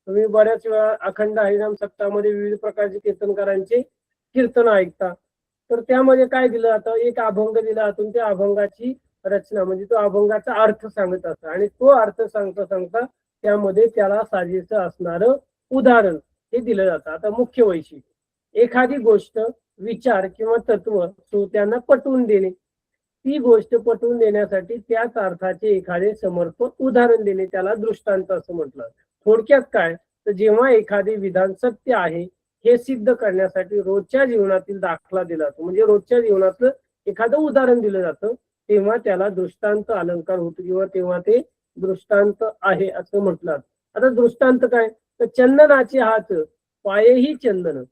तुम्ही बऱ्याच वेळा अखंड हरिनाम सप्ताहामध्ये विविध प्रकारचे कीर्तनकारांचे कीर्तन ऐकता तर त्यामध्ये काय दिलं जातं, एक अभंग दिला जातो, त्या अभंगाची रचना म्हणजे तो अभंगाचा अर्थ सांगत असतो आणि तो अर्थ सांगता सांगता त्यामध्ये त्याला साजेसं असणारं उदाहरण हे दिलं जातं. आता मुख्य वैशिष्ट्य, एखादी गोष्ट, विचार किंवा तत्व श्रोत्यांना पटवून देणे, ती गोष्ट पटवून देण्यासाठी त्याच अर्थाचे एखादे समर्पक उदाहरण देणे, त्याला दृष्टांत असं म्हटलं. थोडक्यात काय, तर जेव्हा एखादे विधान सत्य आहे हे सिद्ध करण्यासाठी रोजच्या जीवनातील दाखला दिला जातो, म्हणजे रोजच्या जीवनातलं एखादं उदाहरण दिलं जातं, तेव्हा त्याला दृष्टांत अलंकार होतो किंवा तेव्हा ते दृष्टांत आहे असं म्हटलं. आता दृष्टांत काय, तर चंदनाचे हात पायही चंदन,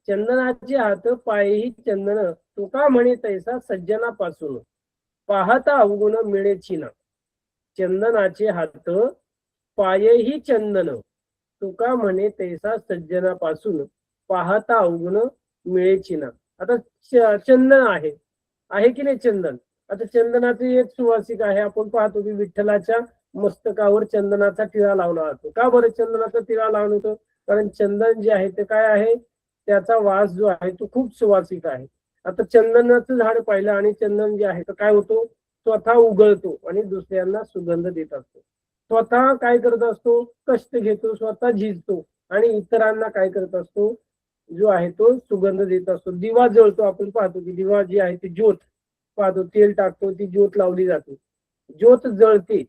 चंदनाचे हात पायही चंदन, तुका म्हणे तैसा सज्जनापासून पाहता अवगुण मिळेची ना. चंदनाचे हात पायही चंदन, तुका म्हणे तैसा सज्जनापासून पाहता अवगुण मिळेची ना. आता चंदन आहे की नाही चंदन. आता चंदनाचे एक सुवासिक आहे, आपण पाहतो की विठ्ठलाच्या मस्तकावर चंदनाचा टिळा लावला जातो. का बरं चंदनाचा टिळा लावला होतो, कारण चंदन जे आहे ते काय आहे, त्याचा वास जो आहे तो खूप सुवासिक आहे. आता चंदनाचं झाड पाहिलं आणि चंदन जे आहे तर काय होतो, स्वतः उगळतो आणि दुसऱ्यांना सुगंध देत असतो. स्वतः काय करत असतो, कष्ट घेतो, स्वतः झिजतो आणि इतरांना काय करत असतो, जो आहे तो सुगंध देत असतो. दिवा जळतो, आपण पाहतो की दिवा जी आहे ती ज्योत पाहतो, तेल टाकतो, ती ज्योत लावली जाते, ज्योत जळते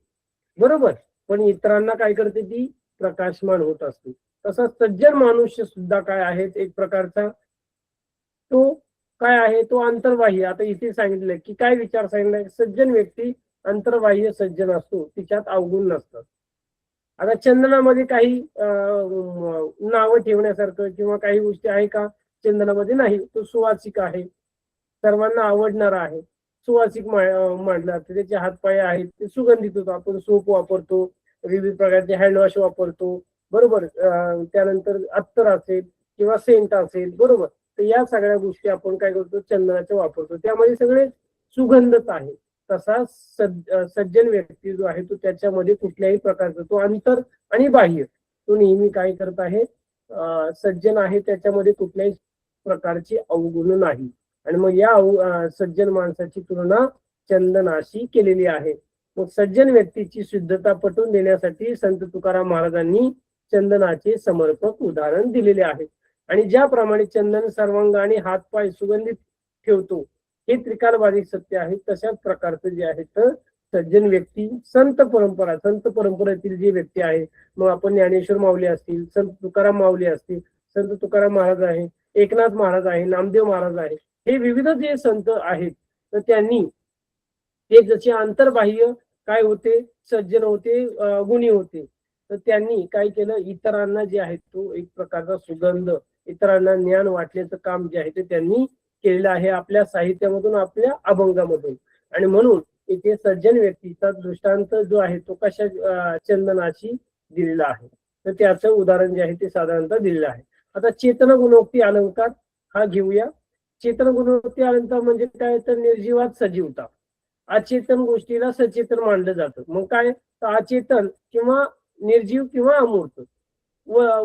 बरोबर, पण इतरांना काय करते, ती प्रकाशमान होत असते. तसा सज्जन मनुष्य सुद्धा काय आहे, एक प्रकारचा तो काय आहे, तो अंतर्बाह्य. आता इथे सांगितलंय की काय विचार सांगितलाय, सज्जन व्यक्ती अंतर्बाह्य सज्जन असतो, तिच्यात अवगुण नसतात. आता चंदनामध्ये काही नावं ठेवण्यासारखं किंवा काही गोष्टी आहे का, चंदनामध्ये नाही. तो सुवासिक आहे, सर्वांना आवडणारा आहे, सुवासिक मांडला जातो, त्याचे हातपाय आहेत ते सुगंधित होतो. आपण सोप वापरतो, विविध प्रकारचे हँडवॉश वापरतो बरोबर, त्यानंतर अत्तर असेल किंवा सेंट असेल बरोबर, तर या सगळ्या गोष्टी आपण काय करतो, चंदनाचे वापरतो, त्यामध्ये सगळे सुगंधच आहे. तसा सज्जन व्यक्ती जो आहे तो त्याच्यामध्ये कुठल्याही प्रकारचा तो अंतर आणि बाह्य तो नेहमी काय करत आहे, सज्जन आहे, त्याच्यामध्ये कुठल्याही प्रकारची अवगुण नाही. आणि मग या सज्जन माणसाची तुलना चंदनाशी केलेली आहे. मग सज्जन व्यक्तीची शुद्धता पटवून देण्यासाठी संत तुकाराम महाराजांनी चंदनाचे समर्पक उदाहरण दिलेले आहे. आणि ज्याप्रमाणे चंदन सर्वांग आणि हातपाय सुगंधित ठेवतो हे त्रिकालबाधिक सत्य आहे, तशाच प्रकारचं जे आहे तर सज्जन व्यक्ती, संत परंपरेतील जे व्यक्ती आहे, मग आपण ज्ञानेश्वर माऊली असतील, संत तुकाराम माऊली असतील, संत तुकाराम महाराज आहे, एकनाथ महाराज आहे, नामदेव महाराज आहे, हे विविध जे संत आहेत तर त्यांनी ते जसे अंतर्बाह्य काय होते, सज्जन होते, गुणी होते, तर त्यांनी काय केलं, इतरांना जे आहे तो एक प्रकारचा सुगंध, इतरांना ज्ञान वाटण्याचं काम जे आहे ते त्यांनी केलेलं आहे आपल्या साहित्यामधून, आपल्या अभंगामधून. आणि म्हणून इथे सज्जन व्यक्तीचा दृष्टांत जो आहे तो कशा चंदनाशी दिलेला आहे, तर त्याचं उदाहरण जे आहे ते साधारणतः दिलेलं आहे. आता चेतन गुणोक्ती अलंकार हा घेऊया. चेतन गुणोक्ती अलंकार म्हणजे काय, तर निर्जीवात सजीवता, अचेतन गोष्टीला सचेतन मानलं जातं. मग काय, तर अचेतन किंवा निर्जीव किंवा अमूर्त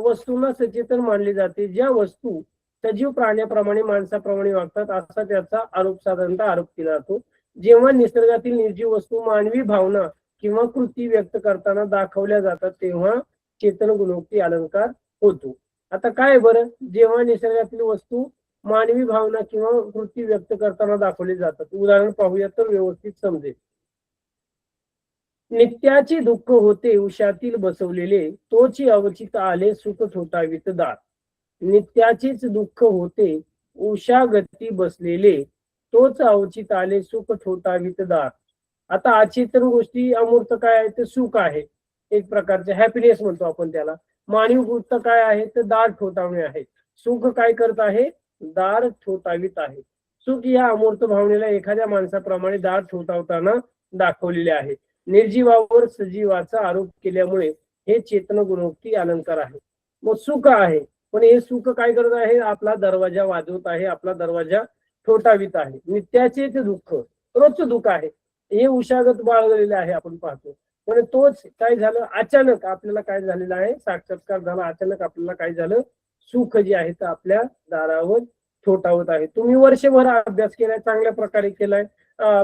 वस्तूंना सचेतन मानले जाते. ज्या वस्तू सजीव प्राण्याप्रमाणे माणसाप्रमाणे वागतात असा त्याचा साधारणतः आरोप केला जातो. जेव्हा निसर्गातील निर्जीव वस्तू मानवी भावना किंवा कृती व्यक्त करताना दाखवल्या जातात तेव्हा चेतन गुणोक्ती अलंकार होतो. आता काय बरं, जेव्हा निसर्गातील वस्तू मानवी भावना किंवा कृती व्यक्त करताना दाखवले जातात, उदाहरण पाहूया तर व्यवस्थित समजेल. नित्याचे दुःख होते उशातील बसवलेले, तोची अवचित आले सुख थोटावित दार. नित्याचेच दुःख होते उशागती बसलेले, तोच अवचित आले सुख थोटावित दार. आता अचेतन गोष्टी अमूर्त काय आहे, तर सुख आहे, एक प्रकारचे हॅपीनेस म्हणतो आपण त्याला. मानवी गोष्ट काय आहे, तर दार ठोठावणे आहे. सुख काय करत आहे, दार ठोठावित आहे. सुख या अमूर्त भावनेला एखाद्या माणसाप्रमाणे दार ठोठावताना दाखवलेले आहे. निर्जीवावर सजीवाचा आरोप केल्यामुळे हे चेतन गुणोक्ती अलंकार आहे. मग सुख आहे, पण हे सुख काय करत आहे, आपला दरवाजा वाजवत आहे, आपला दरवाजा ठोठावित आहे. नित्याचेच दुःख, रोजचं दुःख आहे, हे उशागत बाळगलेले आहे आपण पाहतो. पण तोच काय झालं, अचानक आपल्याला काय झालेलं आहे, साक्षात्कार झाला, अचानक आपल्याला काय झालं, सुख जे आहे तर आपल्या दारावर थोटावत आहे. तुम्ही वर्षभर अभ्यास केलाय, चांगल्या प्रकारे केलाय,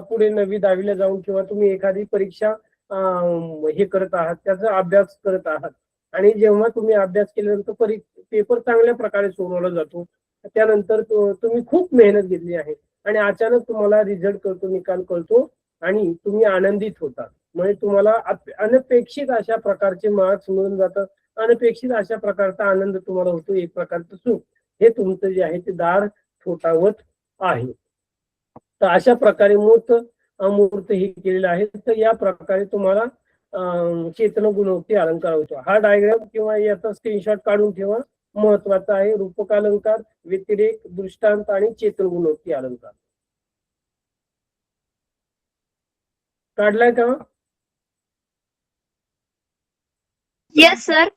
पुढे 9वी 10वीला जाऊन किंवा तुम्ही एखादी परीक्षा हे करत आहात, त्याचा अभ्यास करत आहात आणि जेव्हा तुम्ही अभ्यास केल्यानंतर पेपर चांगल्या प्रकारे सोडवला जातो, त्यानंतर तुम्ही खूप मेहनत घेतली आहे आणि अचानक तुम्हाला रिझल्ट कळतो, निकाल कळतो आणि तुम्ही आनंदित होता. म्हणजे तुम्हाला अनपेक्षित अशा प्रकारचे मार्क्स मिळून जातात, अनपेक्षित अशा प्रकारचा आनंद तुम्हाला होतो, एक प्रकारचं सुख. हे तुमचं जे आहे ते दार थोटावत आहे. तर अशा प्रकारे मूर्त अमूर्त हे केलेलं आहे. तर या प्रकारे तुम्हाला चेतन गुणवत्ती अलंकार होतो. हा डायग्राम किंवा याचा स्क्रीनशॉट काढून ठेवा, महत्वाचा आहे. रूपकालंकार, व्यतिरेक, दृष्टांत आणि चेतन गुणवत्ती अलंकार. काढलाय का? Yes sir.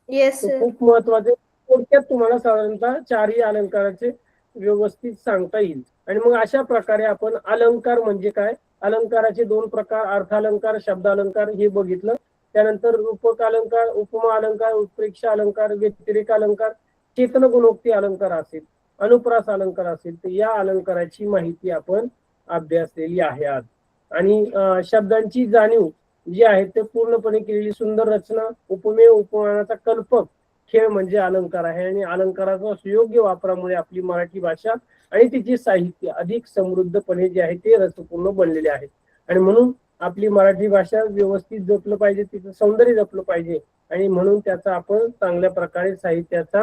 येस तो खूप महत्वाचे. थोडक्यात तुम्हाला साधारणतः 4ही अलंकाराचे व्यवस्थित सांगता येईल. आणि मग अशा प्रकारे आपण अलंकार म्हणजे काय, अलंकाराचे 2 प्रकार, अर्थालंकार, शब्दालंकार हे बघितलं. त्यानंतर रूपक अलंकार, उपमा अलंकार, उत्प्रेक्षा अलंकार, व्यतिरेक अलंकार, चेतन गुणोक्ती अलंकार असेल, अनुप्रास अलंकार असेल, तर या अलंकाराची माहिती आपण अभ्यासलेली आहे आज. आणि शब्दांची जाणीव जी आहे ते पूर्णपणे केलेली सुंदर रचना, उपमेय उपमानाचा कल्पक खेळ म्हणजे अलंकार आहे. आणि अलंकाराचा सुयोग्य वापरामुळे आपली मराठी भाषा आणि तिचे साहित्य अधिक समृद्धपणे जे आहे ते रसपूर्ण बनलेले आहे. आणि म्हणून आपली मराठी भाषा व्यवस्थित जपलं पाहिजे, तिचं सौंदर्य जपलं पाहिजे आणि म्हणून त्याचा आपण चांगल्या प्रकारे साहित्याचा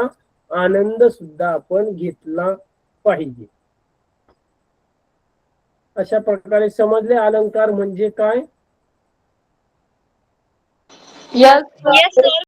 आनंद सुद्धा आपण घेतला पाहिजे. अशा प्रकारे समजले अलंकार म्हणजे काय? Yes sir.